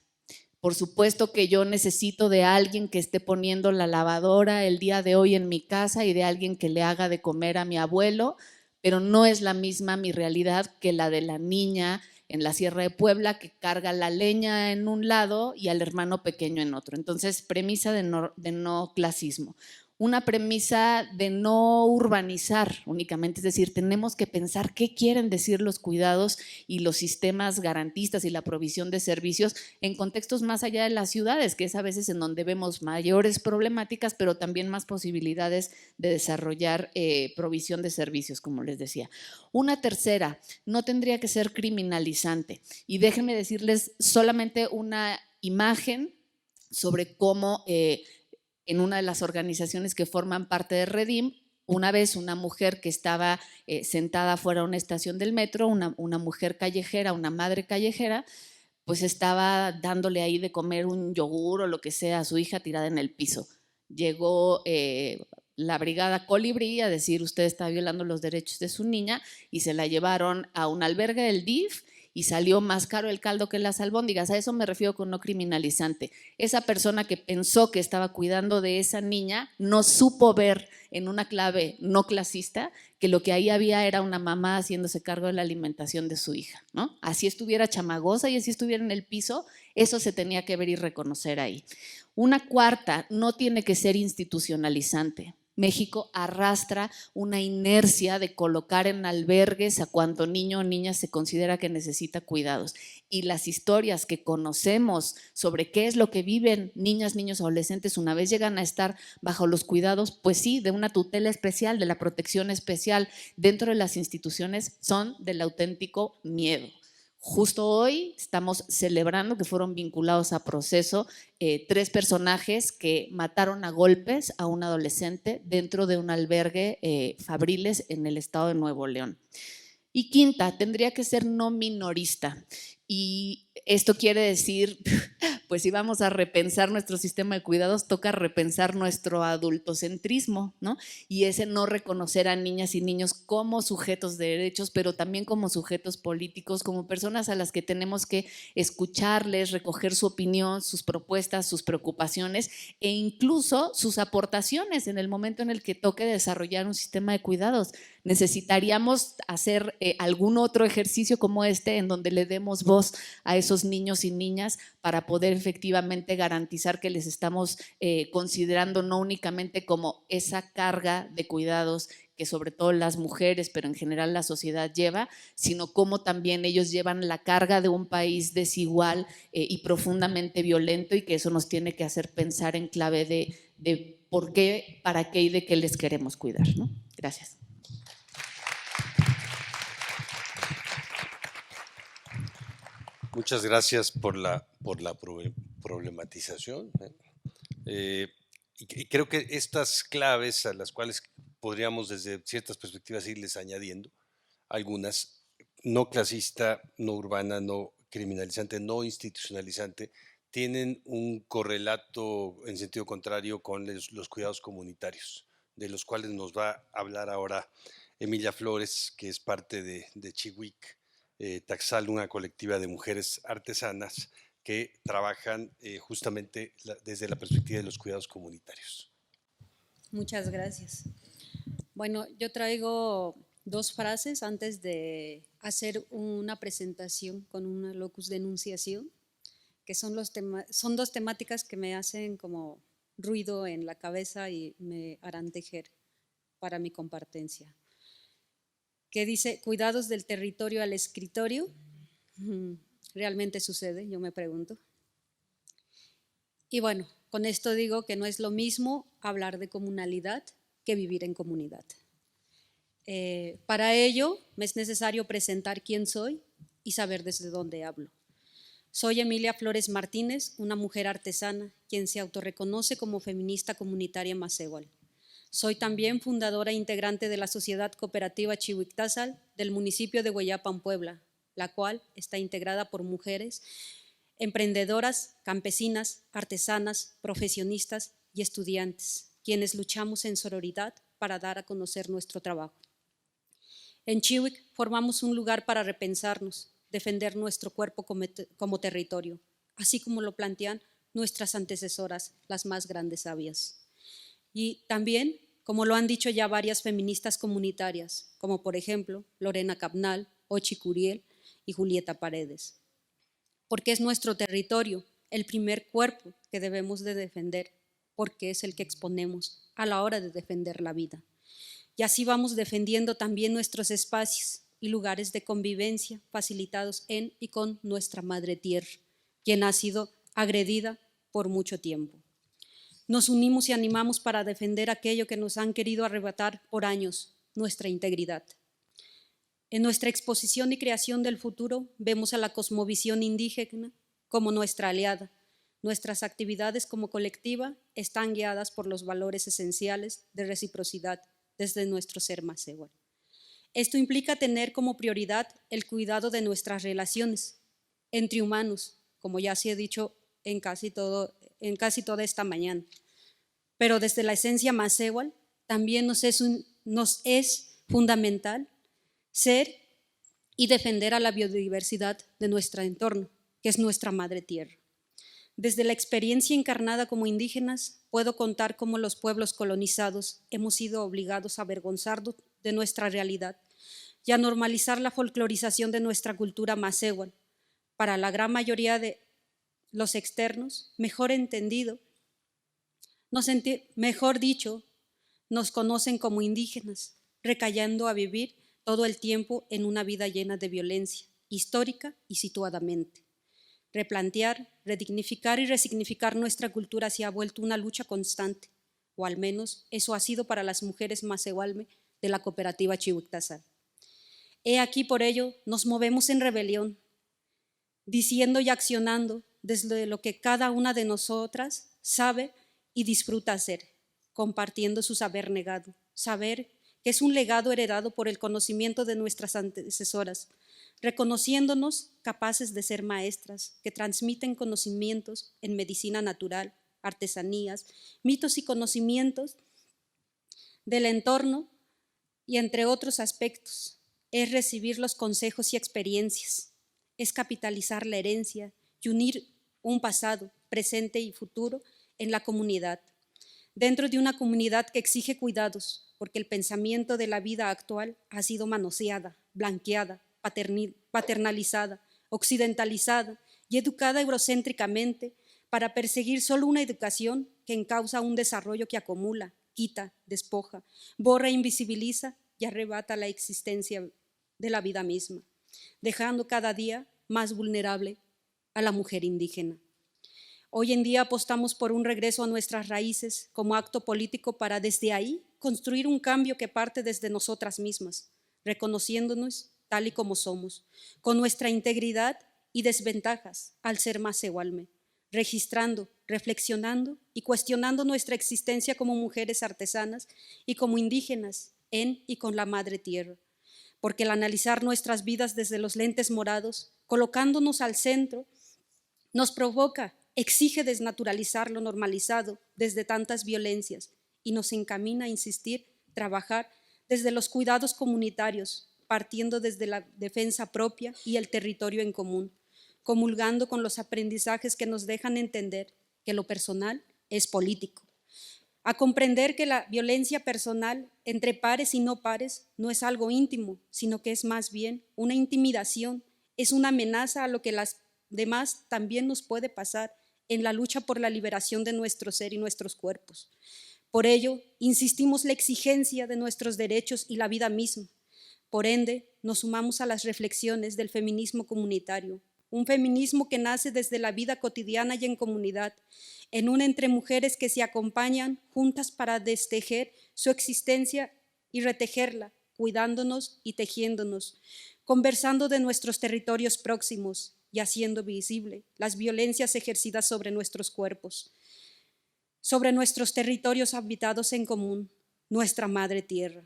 Por supuesto que yo necesito de alguien que esté poniendo la lavadora el día de hoy en mi casa y de alguien que le haga de comer a mi abuelo, pero no es la misma mi realidad que la de la niña en la Sierra de Puebla que carga la leña en un lado y al hermano pequeño en otro. Entonces, premisa de no clasismo. Una premisa de no urbanizar únicamente, es decir, tenemos que pensar qué quieren decir los cuidados y los sistemas garantistas y la provisión de servicios en contextos más allá de las ciudades, que es a veces en donde vemos mayores problemáticas, pero también más posibilidades de desarrollar provisión de servicios, como les decía. Una tercera, no tendría que ser criminalizante. Y déjenme decirles solamente una imagen sobre cómo en una de las organizaciones que forman parte de Redim, una vez una mujer que estaba sentada fuera de una estación del metro, una mujer callejera, una madre callejera, pues estaba dándole ahí de comer un yogur o lo que sea a su hija tirada en el piso. Llegó la brigada Colibrí a decir usted está violando los derechos de su niña y se la llevaron a un albergue del DIF y salió más caro el caldo que las albóndigas. A eso me refiero con no criminalizante. Esa persona que pensó que estaba cuidando de esa niña no supo ver en una clave no clasista que lo que ahí había era una mamá haciéndose cargo de la alimentación de su hija, ¿no? Así estuviera chamagosa y así estuviera en el piso, eso se tenía que ver y reconocer ahí. Una cuarta, no tiene que ser institucionalizante. México arrastra una inercia de colocar en albergues a cuanto niño o niña se considera que necesita cuidados. Y las historias que conocemos sobre qué es lo que viven niñas, niños, adolescentes una vez llegan a estar bajo los cuidados, pues sí, de una tutela especial, de la protección especial dentro de las instituciones, son del auténtico miedo. Justo hoy estamos celebrando que fueron vinculados a proceso 3 personajes que mataron a golpes a un adolescente dentro de un albergue Fabriles en el estado de Nuevo León. Y quinta, tendría que ser no minorista. Y esto quiere decir, pues si vamos a repensar nuestro sistema de cuidados, toca repensar nuestro adultocentrismo, ¿no? Y ese no reconocer a niñas y niños como sujetos de derechos, pero también como sujetos políticos, como personas a las que tenemos que escucharles, recoger su opinión, sus propuestas, sus preocupaciones e incluso sus aportaciones en el momento en el que toque desarrollar un sistema de cuidados. Necesitaríamos hacer algún otro ejercicio como este en donde le demos voz a esos niños y niñas para poder efectivamente garantizar que les estamos considerando no únicamente como esa carga de cuidados que sobre todo las mujeres, pero en general la sociedad lleva, sino como también ellos llevan la carga de un país desigual y profundamente violento, y que eso nos tiene que hacer pensar en clave de por qué, para qué y de qué les queremos cuidar, ¿no? Gracias. Muchas gracias por la problematización. Y creo que estas claves a las cuales podríamos desde ciertas perspectivas irles añadiendo, algunas, no clasista, no urbana, no criminalizante, no institucionalizante, tienen un correlato en sentido contrario con los cuidados comunitarios, de los cuales nos va a hablar ahora Emilia Flores, que es parte de Chiwik Taxal, una colectiva de mujeres artesanas que trabajan justamente desde la perspectiva de los cuidados comunitarios. Muchas gracias. Bueno, yo traigo 2 frases antes de hacer una presentación con una locus de enunciación, que son 2 temáticas que me hacen como ruido en la cabeza y me harán tejer para mi compartencia. Que dice, cuidados del territorio al escritorio. ¿Realmente sucede? Yo me pregunto. Y bueno, con esto digo que no es lo mismo hablar de comunalidad que vivir en comunidad. Para ello me es necesario presentar quién soy y saber desde dónde hablo. Soy Emilia Flores Martínez, una mujer artesana, quien se autorreconoce como feminista comunitaria Macehual. Soy también fundadora e integrante de la Sociedad Cooperativa Chiwik Taxal del municipio de Hueyapan, Puebla, la cual está integrada por mujeres emprendedoras, campesinas, artesanas, profesionistas y estudiantes, quienes luchamos en sororidad para dar a conocer nuestro trabajo. En Chiwik formamos un lugar para repensarnos, defender nuestro cuerpo como territorio, así como lo plantean nuestras antecesoras, las más grandes sabias. Y también, como lo han dicho ya varias feministas comunitarias, como por ejemplo Lorena Cabnal, Ochi Curiel y Julieta Paredes. Porque es nuestro territorio, el primer cuerpo que debemos de defender, porque es el que exponemos a la hora de defender la vida. Y así vamos defendiendo también nuestros espacios y lugares de convivencia facilitados en y con nuestra madre tierra, quien ha sido agredida por mucho tiempo. Nos unimos y animamos para defender aquello que nos han querido arrebatar por años, nuestra integridad. En nuestra exposición y creación del futuro vemos a la cosmovisión indígena como nuestra aliada. Nuestras actividades como colectiva están guiadas por los valores esenciales de reciprocidad desde nuestro ser Macehual. Esto implica tener como prioridad el cuidado de nuestras relaciones entre humanos, como ya se ha dicho en casi toda esta mañana. Pero desde la esencia Macehual también nos es fundamental ser y defender a la biodiversidad de nuestro entorno, que es nuestra madre tierra. Desde la experiencia encarnada como indígenas, puedo contar cómo los pueblos colonizados hemos sido obligados a avergonzarnos de nuestra realidad y a normalizar la folclorización de nuestra cultura macehual. Para la gran mayoría de los externos, mejor dicho, nos conocen como indígenas, recayendo a vivir todo el tiempo en una vida llena de violencia, histórica y situadamente. Replantear, redignificar y resignificar nuestra cultura se ha vuelto una lucha constante, o al menos eso ha sido para las mujeres macehualme de la cooperativa Chihuictasal. He aquí por ello nos movemos en rebelión, diciendo y accionando desde lo que cada una de nosotras sabe y disfruta hacer, compartiendo su saber negado, saber que es un legado heredado por el conocimiento de nuestras antecesoras, reconociéndonos capaces de ser maestras que transmiten conocimientos en medicina natural, artesanías, mitos y conocimientos del entorno y entre otros aspectos. Es recibir los consejos y experiencias, es capitalizar la herencia y unir un pasado, presente y futuro en la comunidad. Dentro de una comunidad que exige cuidados, porque el pensamiento de la vida actual ha sido manoseada, blanqueada, paternalizada, occidentalizada y educada eurocéntricamente para perseguir solo una educación que encausa un desarrollo que acumula, quita, despoja, borra, invisibiliza y arrebata la existencia de la vida misma, dejando cada día más vulnerable a la mujer indígena. Hoy en día apostamos por un regreso a nuestras raíces como acto político para desde ahí construir un cambio que parte desde nosotras mismas, reconociéndonos tal y como somos, con nuestra integridad y desventajas al ser macehualme, registrando, reflexionando y cuestionando nuestra existencia como mujeres artesanas y como indígenas en y con la madre tierra. Porque el analizar nuestras vidas desde los lentes morados, colocándonos al centro, nos provoca, exige desnaturalizar lo normalizado desde tantas violencias y nos encamina a insistir, trabajar desde los cuidados comunitarios, partiendo desde la defensa propia y el territorio en común, comulgando con los aprendizajes que nos dejan entender que lo personal es político, a comprender que la violencia personal entre pares y no pares no es algo íntimo, sino que es más bien una intimidación, es una amenaza a lo que las demás también nos puede pasar en la lucha por la liberación de nuestro ser y nuestros cuerpos. Por ello, insistimos la exigencia de nuestros derechos y la vida misma. Por ende, nos sumamos a las reflexiones del feminismo comunitario, un feminismo que nace desde la vida cotidiana y en comunidad, en un entre mujeres que se acompañan juntas para destejer su existencia y retejerla, cuidándonos y tejiéndonos, conversando de nuestros territorios próximos y haciendo visible las violencias ejercidas sobre nuestros cuerpos, sobre nuestros territorios habitados en común, nuestra madre tierra,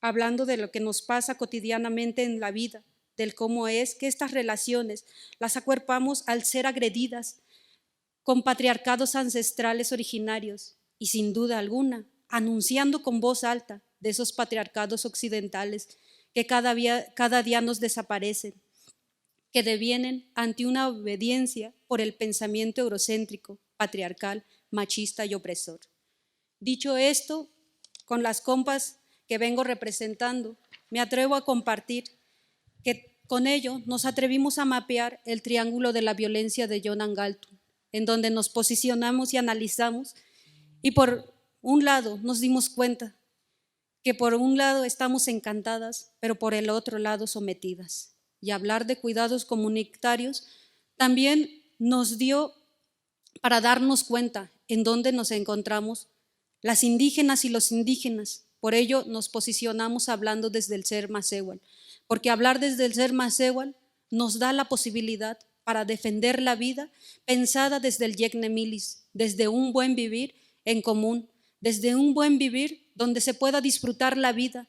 hablando de lo que nos pasa cotidianamente en la vida, del cómo es que estas relaciones las acuerpamos al ser agredidas con patriarcados ancestrales originarios y sin duda alguna anunciando con voz alta de esos patriarcados occidentales que cada día nos desaparecen, que devienen ante una obediencia por el pensamiento eurocéntrico, patriarcal, machista y opresor. Dicho esto, con las compas que vengo representando, me atrevo a compartir que con ello nos atrevimos a mapear el triángulo de la violencia de Jonan Galtung, en donde nos posicionamos y analizamos y por un lado nos dimos cuenta que por un lado estamos encantadas, pero por el otro lado sometidas. Y hablar de cuidados comunitarios también nos dio para darnos cuenta en dónde nos encontramos las indígenas y los indígenas. Por ello nos posicionamos hablando desde el ser macehual, porque hablar desde el ser macehual nos da la posibilidad para defender la vida pensada desde el Yecne Milis, desde un buen vivir en común, desde un buen vivir donde se pueda disfrutar la vida,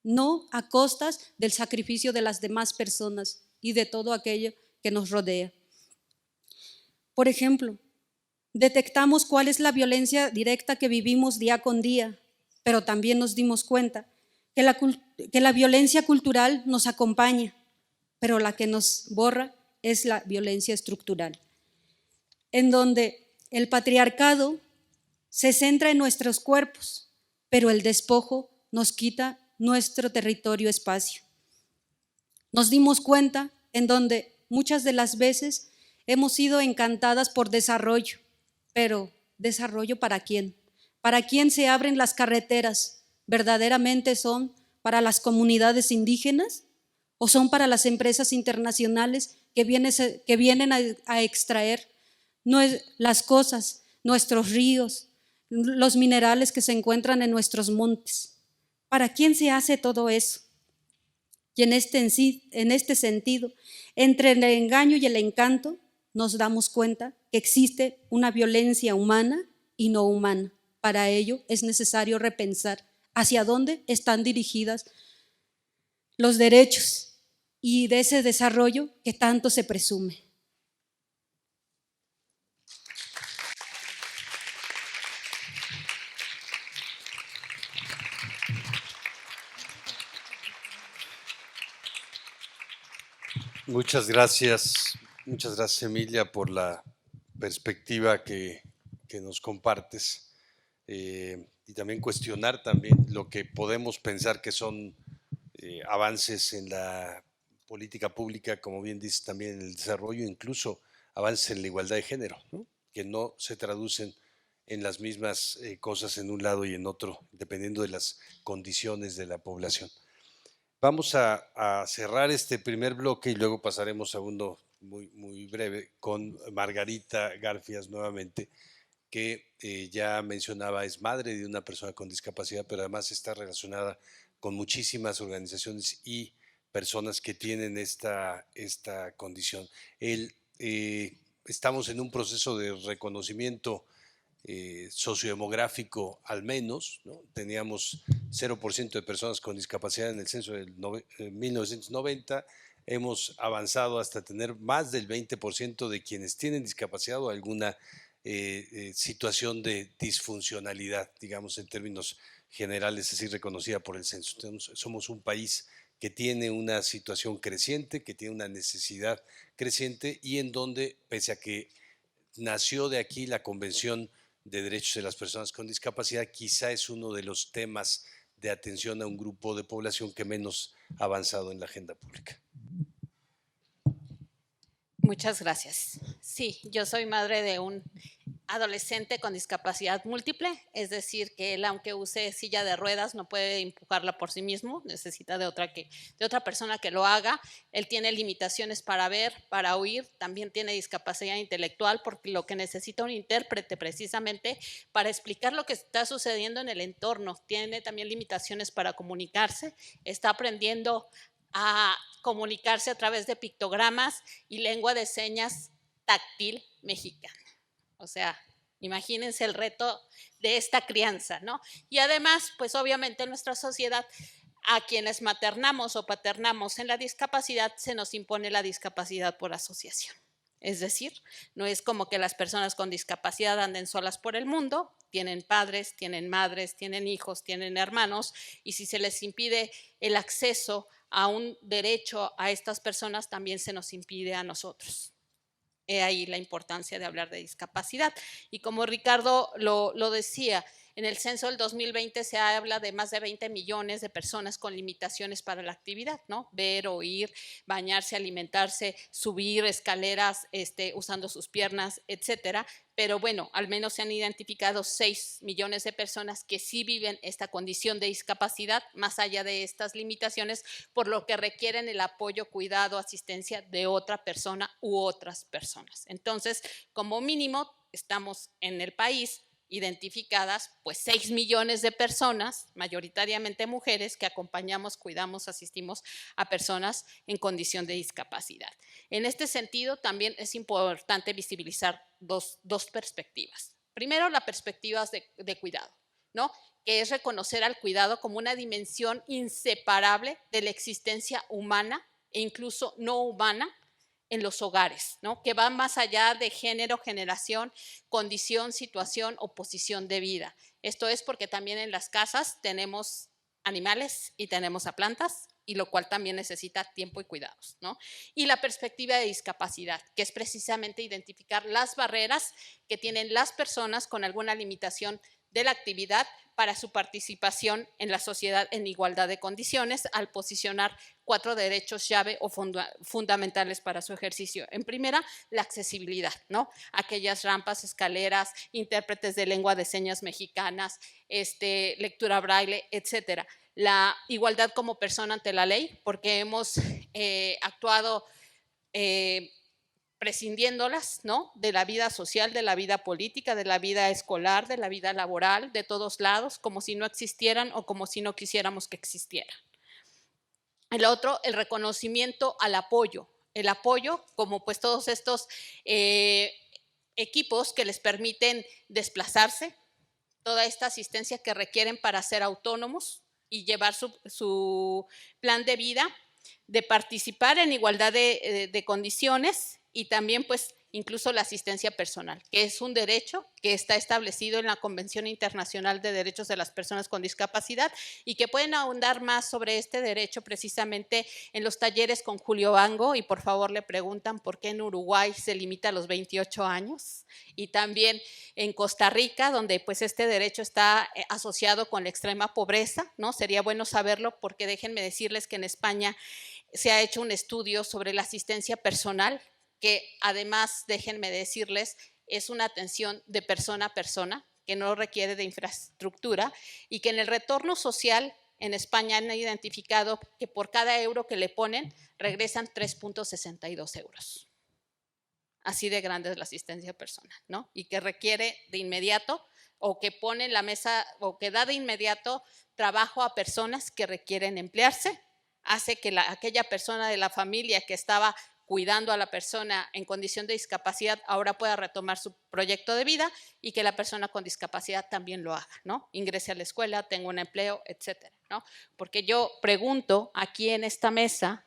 no a costas del sacrificio de las demás personas y de todo aquello que nos rodea. Por ejemplo, detectamos cuál es la violencia directa que vivimos día con día, pero también nos dimos cuenta que la violencia cultural nos acompaña, pero la que nos borra es la violencia estructural, en donde el patriarcado se centra en nuestros cuerpos, pero el despojo nos quita nuestro territorio, espacio. Nos dimos cuenta en donde muchas de las veces hemos sido encantadas por desarrollo, pero ¿desarrollo para quién? ¿Para quién se abren las carreteras? ¿Verdaderamente son para las comunidades indígenas o son para las empresas internacionales que vienen a extraer las cosas, nuestros ríos, los minerales que se encuentran en nuestros montes? ¿Para quién se hace todo eso? Y en este sentido, entre el engaño y el encanto, nos damos cuenta que existe una violencia humana y no humana. Para ello es necesario repensar hacia dónde están dirigidas los derechos y de ese desarrollo que tanto se presume. Muchas gracias Emilia por la perspectiva que nos compartes y también cuestionar también lo que podemos pensar que son avances en la política pública, como bien dices también en el desarrollo, incluso avances en la igualdad de género, ¿no? Que no se traducen en las mismas cosas en un lado y en otro, dependiendo de las condiciones de la población. Vamos a cerrar este primer bloque y luego pasaremos a uno muy breve con Margarita Garfias nuevamente, que ya mencionaba, es madre de una persona con discapacidad, pero además está relacionada con muchísimas organizaciones y personas que tienen esta condición. Estamos en un proceso de reconocimiento sociodemográfico al menos, ¿no? Teníamos 0% de personas con discapacidad en el censo del 1990, hemos avanzado hasta tener más del 20% de quienes tienen discapacidad o alguna situación de disfuncionalidad, digamos en términos generales, así reconocida por el censo. Entonces, somos un país que tiene una situación creciente, que tiene una necesidad creciente y en donde, pese a que nació de aquí la Convención de Derechos de las Personas con Discapacidad, quizá es uno de los temas de atención a un grupo de población que menos ha avanzado en la agenda pública. Muchas gracias. Sí, yo soy madre de un adolescente con discapacidad múltiple, es decir, que él, aunque use silla de ruedas, no puede empujarla por sí mismo, necesita de otra persona que lo haga. Él tiene limitaciones para ver, para oír, también tiene discapacidad intelectual, porque lo que necesita un intérprete precisamente para explicar lo que está sucediendo en el entorno. Tiene también limitaciones para comunicarse, está aprendiendo a comunicarse a través de pictogramas y lengua de señas táctil mexicana. O sea, imagínense el reto de esta crianza, ¿no? Y además, pues obviamente en nuestra sociedad, a quienes maternamos o paternamos en la discapacidad, se nos impone la discapacidad por asociación. Es decir, no es como que las personas con discapacidad anden solas por el mundo, tienen padres, tienen madres, tienen hijos, tienen hermanos, y si se les impide el acceso a un derecho a estas personas, también se nos impide a nosotros. He ahí la importancia de hablar de discapacidad. Y como Ricardo lo decía, en el censo del 2020 se habla de más de 20 millones de personas con limitaciones para la actividad, ¿no? Ver, oír, bañarse, alimentarse, subir escaleras usando sus piernas, etcétera. Pero bueno, al menos se han identificado 6 millones de personas que sí viven esta condición de discapacidad, más allá de estas limitaciones, por lo que requieren el apoyo, cuidado, asistencia de otra persona u otras personas. Entonces, como mínimo, estamos en el país identificadas pues 6 millones de personas, mayoritariamente mujeres, que acompañamos, cuidamos, asistimos a personas en condición de discapacidad. En este sentido, también es importante visibilizar dos perspectivas. Primero, la perspectiva de cuidado, ¿no? Que es reconocer al cuidado como una dimensión inseparable de la existencia humana e incluso no humana en los hogares, ¿no? Que va más allá de género, generación, condición, situación o posición de vida. Esto es porque también en las casas tenemos animales y tenemos a plantas y lo cual también necesita tiempo y cuidados, ¿no? Y la perspectiva de discapacidad, que es precisamente identificar las barreras que tienen las personas con alguna limitación de la actividad para su participación en la sociedad en igualdad de condiciones al posicionar 4 derechos llave o fundamentales para su ejercicio. En primera, la accesibilidad, ¿no? Aquellas rampas, escaleras, intérpretes de lengua de señas mexicanas, lectura braille, etcétera. La igualdad como persona ante la ley, porque hemos actuado prescindiéndolas, ¿no? De la vida social, de la vida política, de la vida escolar, de la vida laboral, de todos lados, como si no existieran o como si no quisiéramos que existieran. El otro, el reconocimiento al apoyo. El apoyo como pues todos estos equipos que les permiten desplazarse, toda esta asistencia que requieren para ser autónomos y llevar su plan de vida, de participar en igualdad de condiciones y también pues incluso la asistencia personal, que es un derecho que está establecido en la Convención Internacional de Derechos de las Personas con Discapacidad y que pueden ahondar más sobre este derecho precisamente en los talleres con Julio Bango, y por favor le preguntan por qué en Uruguay se limita a los 28 años y también en Costa Rica, donde pues este derecho está asociado con la extrema pobreza, ¿no? Sería bueno saberlo porque déjenme decirles que en España se ha hecho un estudio sobre la asistencia personal, que además, déjenme decirles, es una atención de persona a persona, que no requiere de infraestructura, y que en el retorno social en España han identificado que por cada euro que le ponen, regresan 3.62 euros. Así de grande es la asistencia personal, ¿no? Y que requiere de inmediato, o que pone en la mesa, o que da de inmediato trabajo a personas que requieren emplearse, hace que aquella persona de la familia que estaba cuidando a la persona en condición de discapacidad ahora pueda retomar su proyecto de vida y que la persona con discapacidad también lo haga, ¿no? Ingrese a la escuela, tenga un empleo, etcétera, ¿no? Porque yo pregunto aquí en esta mesa,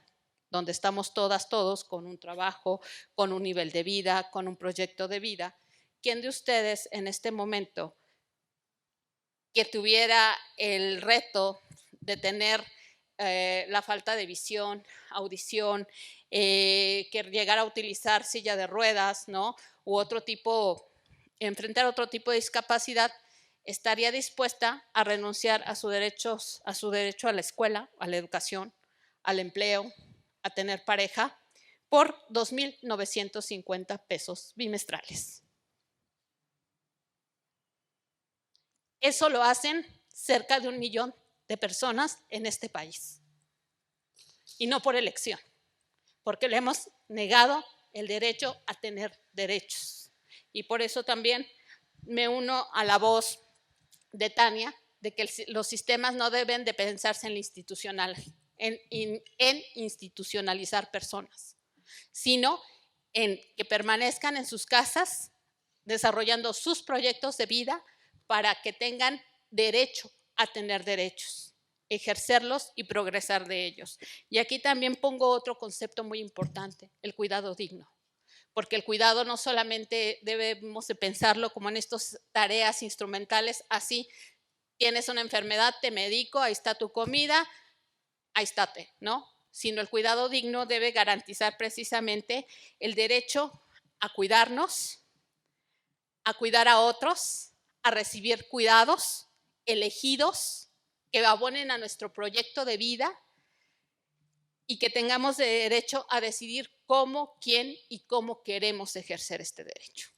donde estamos todas, todos, con un trabajo, con un nivel de vida, con un proyecto de vida, ¿quién de ustedes en este momento que tuviera el reto de tener la falta de visión, audición, que llegara a utilizar silla de ruedas, ¿no? U otro tipo, enfrentar otro tipo de discapacidad, estaría dispuesta a renunciar a su derecho a la escuela, a la educación, al empleo, a tener pareja, por 2.950 pesos bimestrales. Eso lo hacen cerca de 1 millón de personas en este país. Y no por elección, porque le hemos negado el derecho a tener derechos. Y por eso también me uno a la voz de Tania, de que los sistemas no deben de pensarse en institucionalizar personas, sino en que permanezcan en sus casas desarrollando sus proyectos de vida para que tengan derecho a tener derechos, ejercerlos y progresar de ellos. Y aquí también pongo otro concepto muy importante, el cuidado digno. Porque el cuidado no solamente debemos de pensarlo como en estas tareas instrumentales, así tienes una enfermedad, te medico, ahí está tu comida, ahí estate, ¿no? Sino el cuidado digno debe garantizar precisamente el derecho a cuidarnos, a cuidar a otros, a recibir cuidados elegidos que abonen a nuestro proyecto de vida y que tengamos derecho a decidir cómo, quién y cómo queremos ejercer este derecho.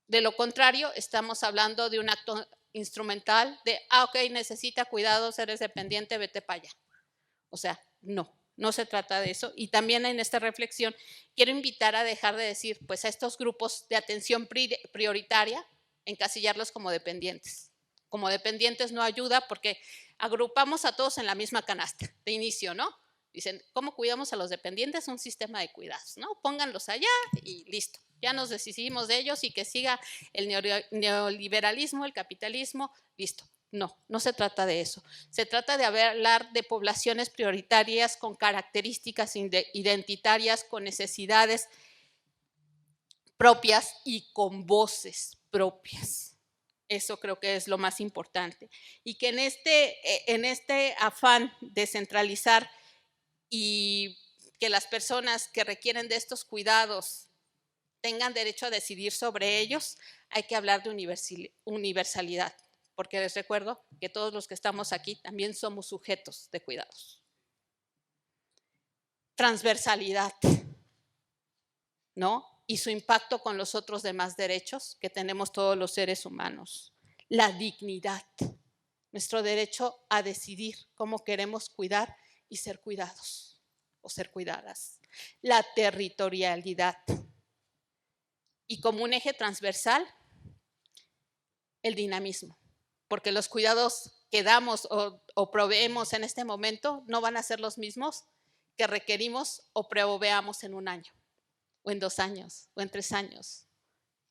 De lo contrario, estamos hablando de un acto instrumental de, ok, necesita cuidados, eres dependiente, vete para allá. O sea, no se trata de eso. Y también en esta reflexión quiero invitar a dejar de decir, pues a estos grupos de atención prioritaria, encasillarlos como dependientes. Como dependientes no ayuda porque agrupamos a todos en la misma canasta de inicio, ¿no? Dicen, ¿cómo cuidamos a los dependientes? Un sistema de cuidados, ¿no? Pónganlos allá y listo. Ya nos decidimos de ellos y que siga el neoliberalismo, el capitalismo, listo. No se trata de eso. Se trata de hablar de poblaciones prioritarias con características identitarias, con necesidades propias y con voces propias. Eso creo que es lo más importante. Y que en este afán de centralizar y que las personas que requieren de estos cuidados tengan derecho a decidir sobre ellos, hay que hablar de universalidad, porque les recuerdo que todos los que estamos aquí también somos sujetos de cuidados. Transversalidad, ¿no? Y su impacto con los otros demás derechos que tenemos todos los seres humanos. La dignidad, nuestro derecho a decidir cómo queremos cuidar y ser cuidados o ser cuidadas. La territorialidad. Y como un eje transversal, el dinamismo, porque los cuidados que damos o proveemos en este momento no van a ser los mismos que requerimos o proveamos en un año, o en 2 años, o en 3 años,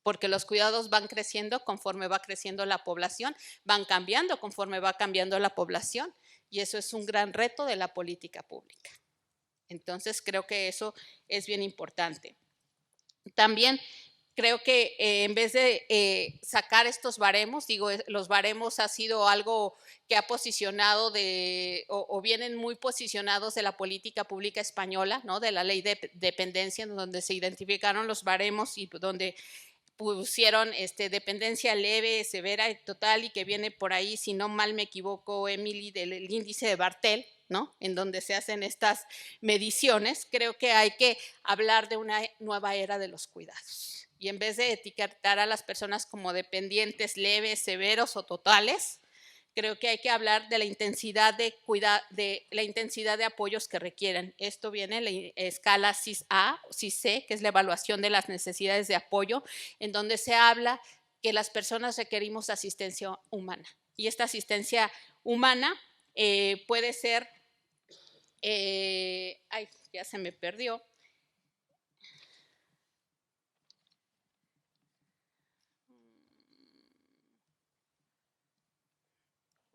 porque los cuidados van creciendo conforme va creciendo la población, van cambiando conforme va cambiando la población, y eso es un gran reto de la política pública. Entonces, creo que eso es bien importante. También creo que en vez de sacar estos baremos, digo, los baremos ha sido algo que ha posicionado o vienen muy posicionados de la política pública española, ¿no? De la ley de dependencia, en donde se identificaron los baremos y donde pusieron dependencia leve, severa y total, y que viene por ahí, si no mal me equivoco, Emily, del índice de Bartel, ¿no? En donde se hacen estas mediciones. Creo que hay que hablar de una nueva era de los cuidados. Y en vez de etiquetar a las personas como dependientes leves, severos o totales, creo que hay que hablar de la intensidad de apoyos que requieren. Esto viene en la escala CIS-A o CIS-C, que es la evaluación de las necesidades de apoyo, en donde se habla que las personas requerimos asistencia humana. Y esta asistencia humana puede ser, ay, ya se me perdió.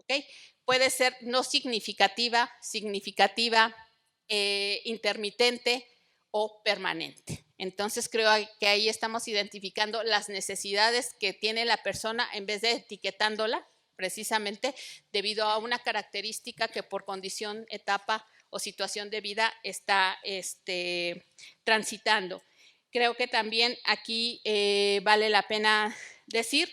¿Okay? Puede ser no significativa, intermitente o permanente. Entonces creo que ahí estamos identificando las necesidades que tiene la persona en vez de etiquetándola precisamente debido a una característica que por condición, etapa o situación de vida está transitando. Creo que también aquí vale la pena decir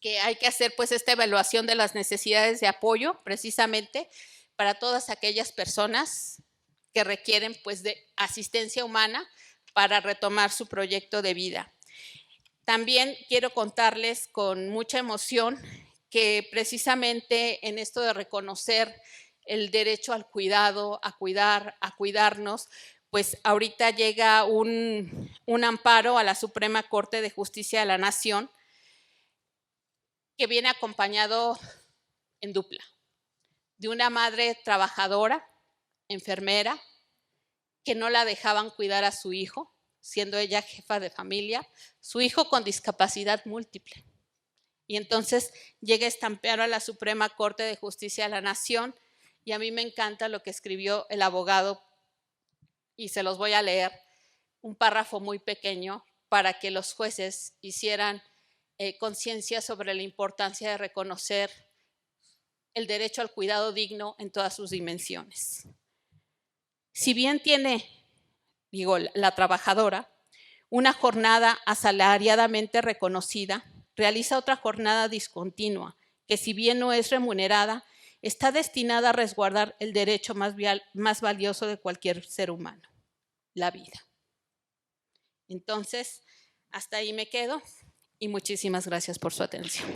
que hay que hacer pues esta evaluación de las necesidades de apoyo precisamente para todas aquellas personas que requieren pues de asistencia humana para retomar su proyecto de vida. También quiero contarles con mucha emoción que precisamente en esto de reconocer el derecho al cuidado, a cuidarnos, pues ahorita llega un amparo a la Suprema Corte de Justicia de la Nación que viene acompañado en dupla, de una madre trabajadora, enfermera, que no la dejaban cuidar a su hijo, siendo ella jefa de familia, su hijo con discapacidad múltiple. Y entonces llega este amparo a la Suprema Corte de Justicia de la Nación, y a mí me encanta lo que escribió el abogado, y se los voy a leer, un párrafo muy pequeño para que los jueces hicieran conciencia sobre la importancia de reconocer el derecho al cuidado digno en todas sus dimensiones. Si bien tiene, la trabajadora, una jornada asalariadamente reconocida, realiza otra jornada discontinua, que si bien no es remunerada, está destinada a resguardar el derecho más valioso de cualquier ser humano, la vida. Entonces, hasta ahí me quedo. Y muchísimas gracias por su atención.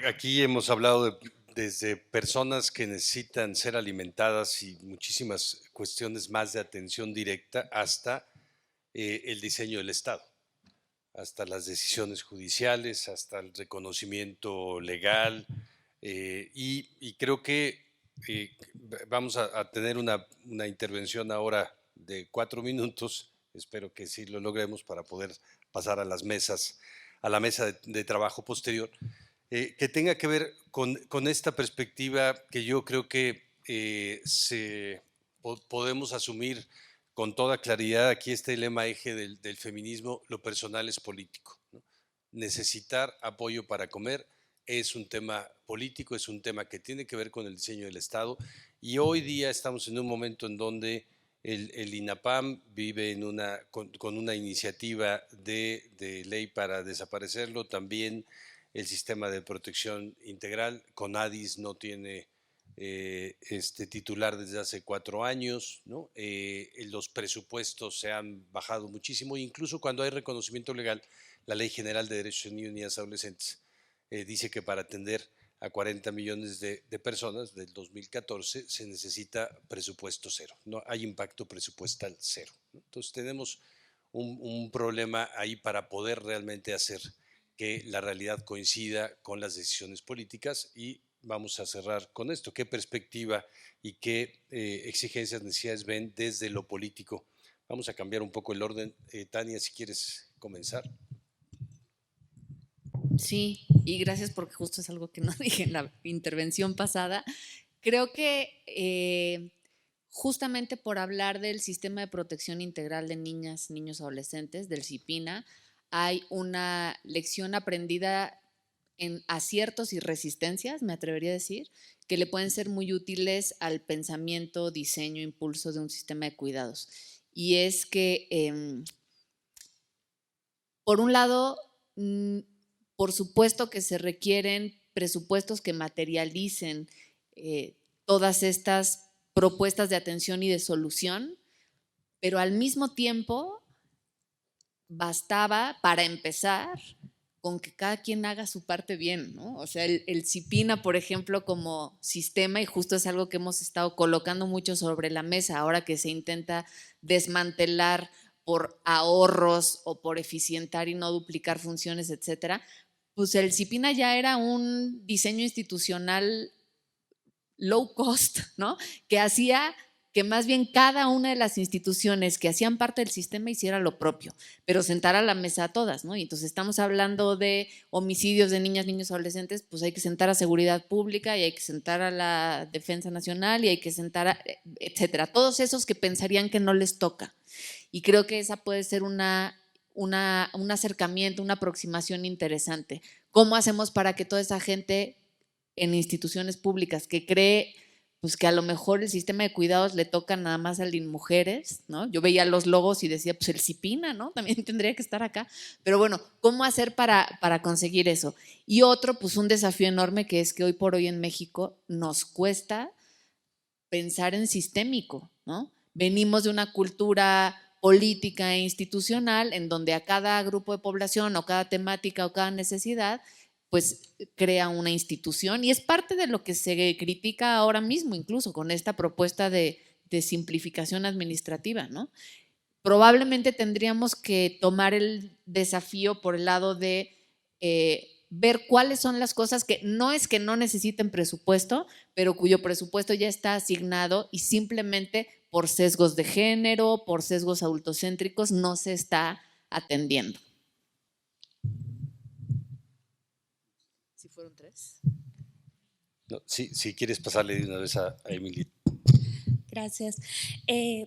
Aquí hemos hablado desde personas que necesitan ser alimentadas y muchísimas cuestiones más de atención directa hasta el diseño del Estado, hasta las decisiones judiciales, hasta el reconocimiento legal y creo que vamos a tener una intervención ahora de 4 minutos, espero que sí lo logremos para poder pasar a las mesas, a la mesa de trabajo posterior, que tenga que ver con esta perspectiva que yo creo que se podemos asumir con toda claridad aquí este lema eje del feminismo: lo personal es político, ¿no? Necesitar apoyo para comer es un tema político, es un tema que tiene que ver con el diseño del Estado, y hoy día estamos en un momento en donde el INAPAM vive con una iniciativa de ley para desaparecerlo. También el sistema de protección integral, CONADIS, no tiene titular desde hace 4 años, ¿no? Los presupuestos se han bajado muchísimo, incluso cuando hay reconocimiento legal. La Ley General de Derechos de Niños, Niñas y Adolescentes dice que para atender a 40 millones de personas del 2014 se necesita presupuesto cero, no hay impacto presupuestal cero, ¿no? Entonces tenemos un problema ahí para poder realmente hacer que la realidad coincida con las decisiones políticas. Y vamos a cerrar con esto: ¿qué perspectiva y qué exigencias, necesidades ven desde lo político? Vamos a cambiar un poco el orden. Tania, si quieres comenzar. Sí, y gracias, porque justo es algo que no dije en la intervención pasada. Creo que justamente por hablar del Sistema de Protección Integral de Niñas, Niños y Adolescentes, del CIPINA, hay una lección aprendida en aciertos y resistencias, me atrevería a decir, que le pueden ser muy útiles al pensamiento, diseño, impulso de un sistema de cuidados. Y es que, por un lado, por supuesto que se requieren presupuestos que materialicen todas estas propuestas de atención y de solución, pero al mismo tiempo bastaba, para empezar, con que cada quien haga su parte bien, ¿no? O sea, el CIPINA, por ejemplo, como sistema, y justo es algo que hemos estado colocando mucho sobre la mesa ahora que se intenta desmantelar por ahorros o por eficientar y no duplicar funciones, etcétera, pues el CIPINA ya era un diseño institucional low cost, ¿no? Que hacía que más bien cada una de las instituciones que hacían parte del sistema hiciera lo propio, pero sentara a la mesa a todas, ¿no? Y entonces estamos hablando de homicidios de niñas, niños, adolescentes, pues hay que sentar a Seguridad Pública y hay que sentar a la Defensa Nacional y hay que sentar a, etcétera, todos esos que pensarían que no les toca. Y creo que esa puede ser un acercamiento, una aproximación interesante. ¿Cómo hacemos para que toda esa gente en instituciones públicas que cree pues que a lo mejor el sistema de cuidados le toca nada más al de mujeres, ¿no? Yo veía los logos y decía, pues el CIPINA, ¿no? También tendría que estar acá. Pero bueno, ¿cómo hacer para conseguir eso? Y otro, pues un desafío enorme, que es que hoy por hoy en México nos cuesta pensar en sistémico, ¿no? Venimos de una cultura política e institucional en donde a cada grupo de población o cada temática o cada necesidad pues crea una institución, y es parte de lo que se critica ahora mismo, incluso con esta propuesta de simplificación administrativa, ¿no? Probablemente tendríamos que tomar el desafío por el lado de ver cuáles son las cosas que no es que no necesiten presupuesto, pero cuyo presupuesto ya está asignado y simplemente por sesgos de género, por sesgos adultocéntricos, no se está atendiendo. ¿Si fueron 3? No, sí, si quieres pasarle de una vez a Emily. Gracias.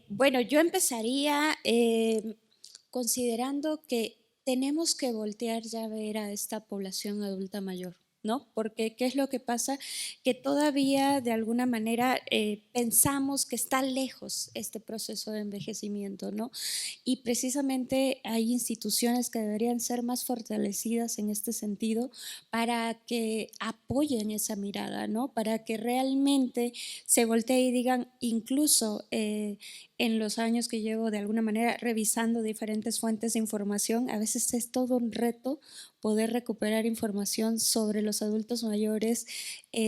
Bueno, yo empezaría considerando que tenemos que voltear ya a ver a esta población adulta mayor, ¿no? Porque ¿qué es lo que pasa? Que todavía de alguna manera pensamos que está lejos este proceso de envejecimiento, ¿no? Y precisamente hay instituciones que deberían ser más fortalecidas en este sentido para que apoyen esa mirada, ¿no? Para que realmente se voltee y digan, incluso en los años que llevo de alguna manera revisando diferentes fuentes de información, a veces es todo un reto poder recuperar información sobre los adultos mayores,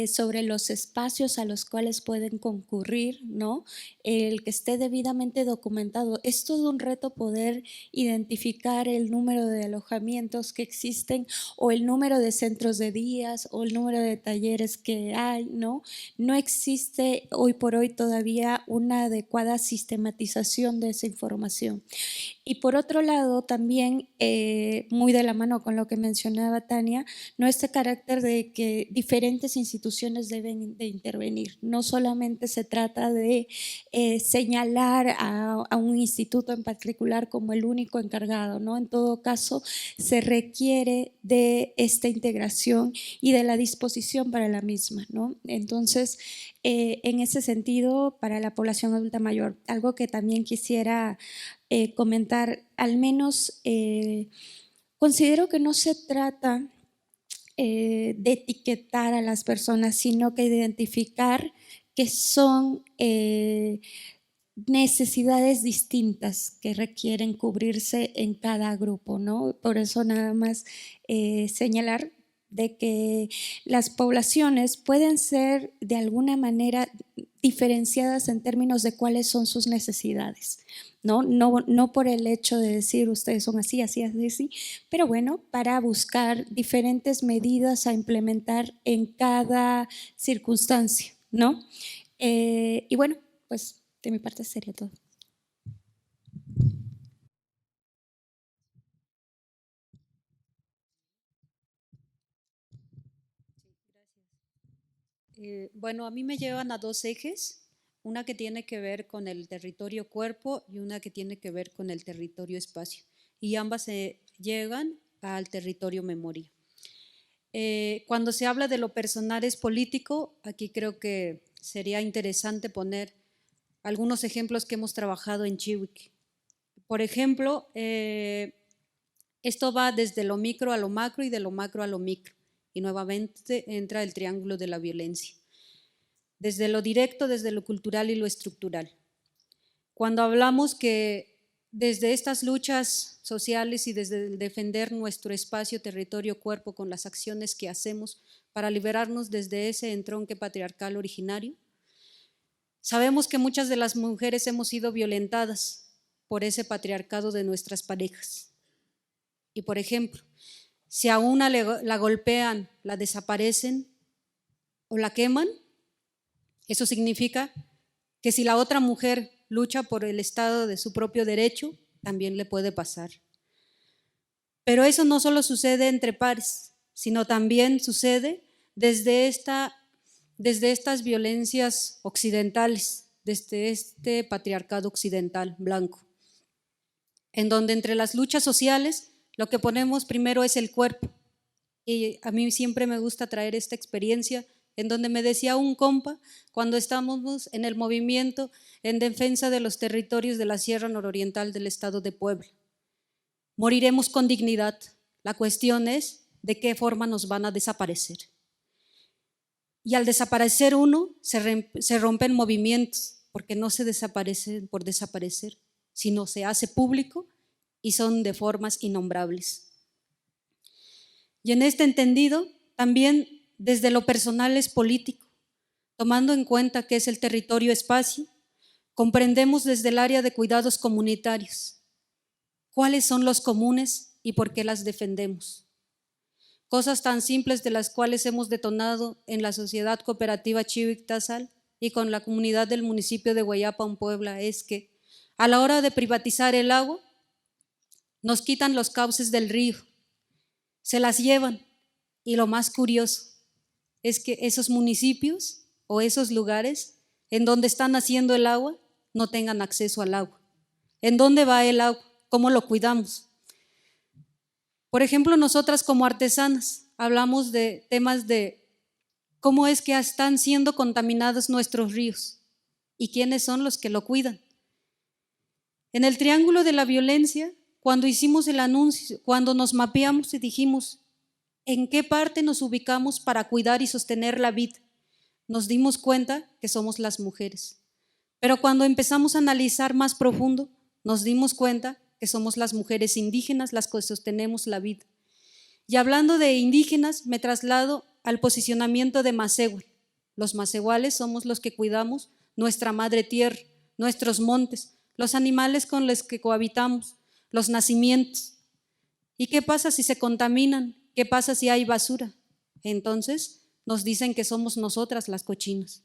sobre los espacios a los cuales pueden concurrir, ¿no? El que esté debidamente documentado. Es todo un reto poder identificar el número de alojamientos que existen o el número de centros de días o el número de talleres que hay, ¿no? No existe hoy por hoy todavía una adecuada sistematización de esa información. Y por otro lado, también muy de la mano con lo que mencionaba Tania, ¿no? Este carácter trata de que diferentes instituciones deben de intervenir. No solamente se trata de señalar a un instituto en particular como el único encargado, ¿no? En todo caso, se requiere de esta integración y de la disposición para la misma, ¿no? Entonces, en ese sentido, para la población adulta mayor, algo que también quisiera comentar, al menos considero que no se trata de etiquetar a las personas, sino que identificar que son necesidades distintas que requieren cubrirse en cada grupo, ¿no? Por eso nada más señalar de que las poblaciones pueden ser de alguna manera diferenciadas en términos de cuáles son sus necesidades, ¿no? No por el hecho de decir ustedes son así, así, así, pero bueno, para buscar diferentes medidas a implementar en cada circunstancia, ¿no? Y bueno, pues de mi parte sería todo. Bueno, a mí me llevan a dos ejes, una que tiene que ver con el territorio cuerpo y una que tiene que ver con el territorio espacio, y ambas se llegan al territorio memoria. Cuando se habla de lo personal es político, aquí creo que sería interesante poner algunos ejemplos que hemos trabajado en Chiwik. Por ejemplo, esto va desde lo micro a lo macro y de lo macro a lo micro. Y nuevamente entra el triángulo de la violencia. Desde lo directo, desde lo cultural y lo estructural. Cuando hablamos que desde estas luchas sociales y desde el defender nuestro espacio, territorio, cuerpo con las acciones que hacemos para liberarnos desde ese entronque patriarcal originario, sabemos que muchas de las mujeres hemos sido violentadas por ese patriarcado de nuestras parejas. Y por ejemplo, si a una la golpean, la desaparecen o la queman, eso significa que si la otra mujer lucha por el estado de su propio derecho, también le puede pasar. Pero eso no solo sucede entre pares, sino también sucede desde estas violencias occidentales, desde este patriarcado occidental blanco, en donde entre las luchas sociales lo que ponemos primero es el cuerpo. Y a mí siempre me gusta traer esta experiencia en donde me decía un compa cuando estábamos en el movimiento en defensa de los territorios de la Sierra Nororiental del estado de Puebla. Moriremos con dignidad. La cuestión es de qué forma nos van a desaparecer. Y al desaparecer uno, se rompen movimientos, porque no se desaparecen por desaparecer, sino se hace público y son de formas innombrables. Y en este entendido, también desde lo personal es político, tomando en cuenta que es el territorio espacio, comprendemos desde el área de cuidados comunitarios cuáles son los comunes y por qué las defendemos. Cosas tan simples de las cuales hemos detonado en la Sociedad Cooperativa Chiwik Tasal y con la comunidad del municipio de Guayapan, Puebla, es que a la hora de privatizar el agua, nos quitan los cauces del río, se las llevan, y lo más curioso es que esos municipios o esos lugares en donde están haciendo el agua no tengan acceso al agua. ¿En dónde va el agua? ¿Cómo lo cuidamos? Por ejemplo, nosotras como artesanas hablamos de temas de cómo es que están siendo contaminados nuestros ríos y quiénes son los que lo cuidan. En el triángulo de la violencia, cuando hicimos el anuncio, cuando nos mapeamos y dijimos en qué parte nos ubicamos para cuidar y sostener la vida, nos dimos cuenta que somos las mujeres. Pero cuando empezamos a analizar más profundo, nos dimos cuenta que somos las mujeres indígenas las que sostenemos la vida. Y hablando de indígenas, me traslado al posicionamiento de Masehual. Los masehuales somos los que cuidamos nuestra madre tierra, nuestros montes, los animales con los que cohabitamos, los nacimientos. ¿Y qué pasa si se contaminan? ¿Qué pasa si hay basura? Entonces nos dicen que somos nosotras las cochinas.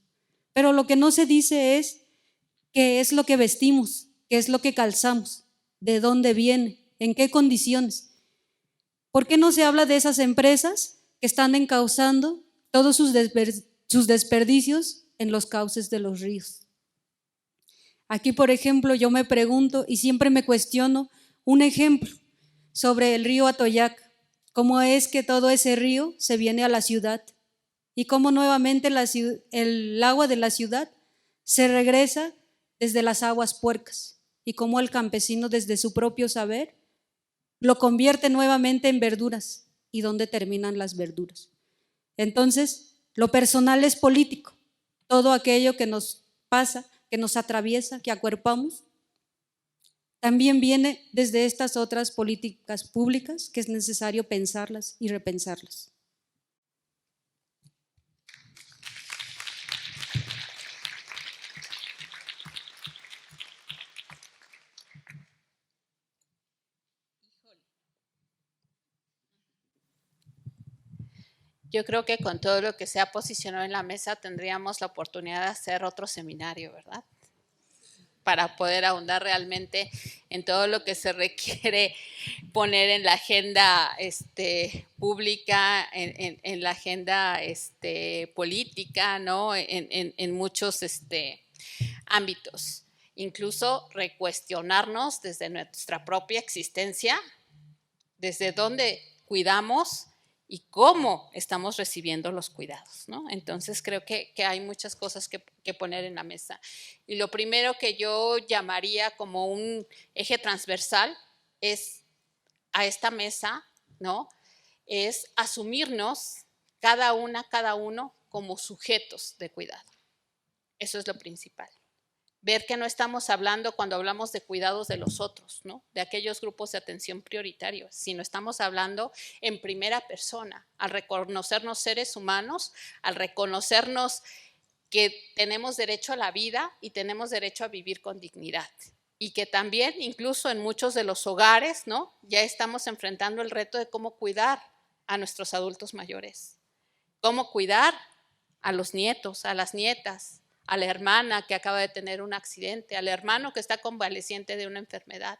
Pero lo que no se dice es qué es lo que vestimos, qué es lo que calzamos, de dónde viene, en qué condiciones. ¿Por qué no se habla de esas empresas que están encauzando todos sus desperdicios en los cauces de los ríos. Aquí, por ejemplo, yo me pregunto y siempre me cuestiono un ejemplo sobre el río Atoyac. ¿Cómo es que todo ese río se viene a la ciudad? Y cómo nuevamente el agua de la ciudad se regresa desde las aguas puercas. Y cómo el campesino, desde su propio saber, lo convierte nuevamente en verduras. ¿Y dónde terminan las verduras? Entonces, lo personal es político. Todo aquello que nos pasa, que nos atraviesa, que acuerpamos, también viene desde estas otras políticas públicas que es necesario pensarlas y repensarlas. Yo creo que con todo lo que se ha posicionado en la mesa tendríamos la oportunidad de hacer otro seminario, ¿verdad? Para poder ahondar realmente en todo lo que se requiere poner en la agenda pública, en la agenda política, ¿no? En muchos ámbitos. Incluso recuestionarnos desde nuestra propia existencia, desde dónde cuidamos y cómo estamos recibiendo los cuidados, ¿no? Entonces creo que hay muchas cosas que poner en la mesa. Y lo primero que yo llamaría como un eje transversal es a esta mesa, ¿no? Es asumirnos cada uno como sujetos de cuidado. Eso es lo principal. Ver que no estamos hablando cuando hablamos de cuidados de los otros, ¿no? De aquellos grupos de atención prioritarios, sino estamos hablando en primera persona, al reconocernos seres humanos, al reconocernos que tenemos derecho a la vida y tenemos derecho a vivir con dignidad. Y que también, incluso en muchos de los hogares, ¿no? Ya estamos enfrentando el reto de cómo cuidar a nuestros adultos mayores, cómo cuidar a los nietos, a las nietas, a la hermana que acaba de tener un accidente, al hermano que está convaleciente de una enfermedad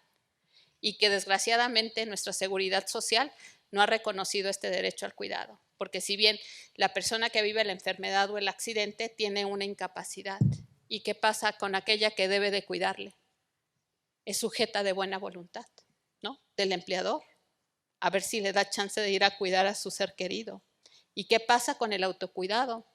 y que desgraciadamente nuestra seguridad social no ha reconocido este derecho al cuidado. Porque si bien la persona que vive la enfermedad o el accidente tiene una incapacidad, ¿y qué pasa con aquella que debe de cuidarle? Es sujeta de buena voluntad, ¿no? Del empleador, a ver si le da chance de ir a cuidar a su ser querido. ¿Y qué pasa con el autocuidado?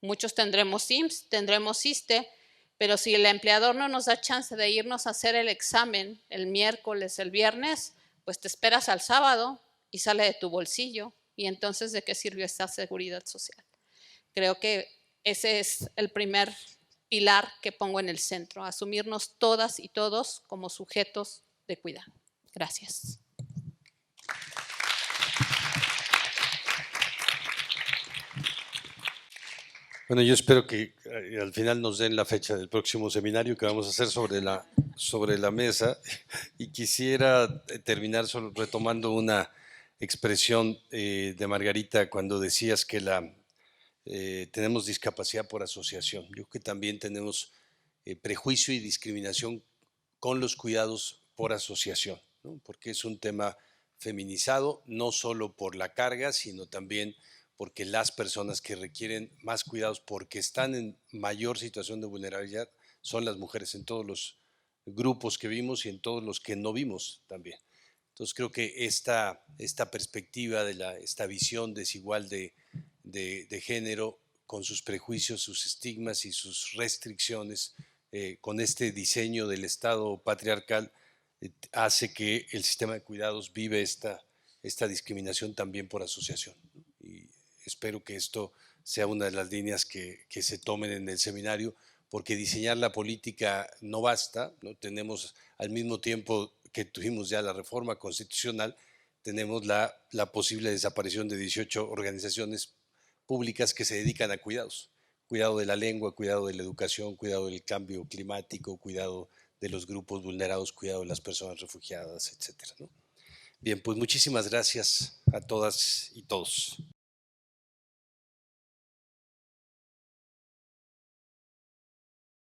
Muchos tendremos IMSS, tendremos ISSSTE, pero si el empleador no nos da chance de irnos a hacer el examen el miércoles, el viernes, pues te esperas al sábado y sale de tu bolsillo. Y entonces, ¿de qué sirvió esta seguridad social? Creo que ese es el primer pilar que pongo en el centro, asumirnos todas y todos como sujetos de cuidado. Gracias. Bueno, yo espero que al final nos den la fecha del próximo seminario que vamos a hacer sobre la mesa, y quisiera terminar solo retomando una expresión de Margarita cuando decías que tenemos discapacidad por asociación. Yo creo que también tenemos prejuicio y discriminación con los cuidados por asociación, ¿no? Porque es un tema feminizado, no solo por la carga, sino también porque las personas que requieren más cuidados porque están en mayor situación de vulnerabilidad son las mujeres, en todos los grupos que vimos y en todos los que no vimos también. Entonces creo que esta perspectiva esta visión desigual de género, con sus prejuicios, sus estigmas y sus restricciones, con este diseño del Estado patriarcal, hace que el sistema de cuidados vive esta discriminación también por asociación. Y espero que esto sea una de las líneas que se tomen en el seminario, porque diseñar la política no basta, ¿no? Tenemos, al mismo tiempo que tuvimos ya la reforma constitucional, tenemos la posible desaparición de 18 organizaciones públicas que se dedican a cuidados. Cuidado de la lengua, cuidado de la educación, cuidado del cambio climático, cuidado de los grupos vulnerados, cuidado de las personas refugiadas, etcétera, ¿no? Bien, pues muchísimas gracias a todas y todos.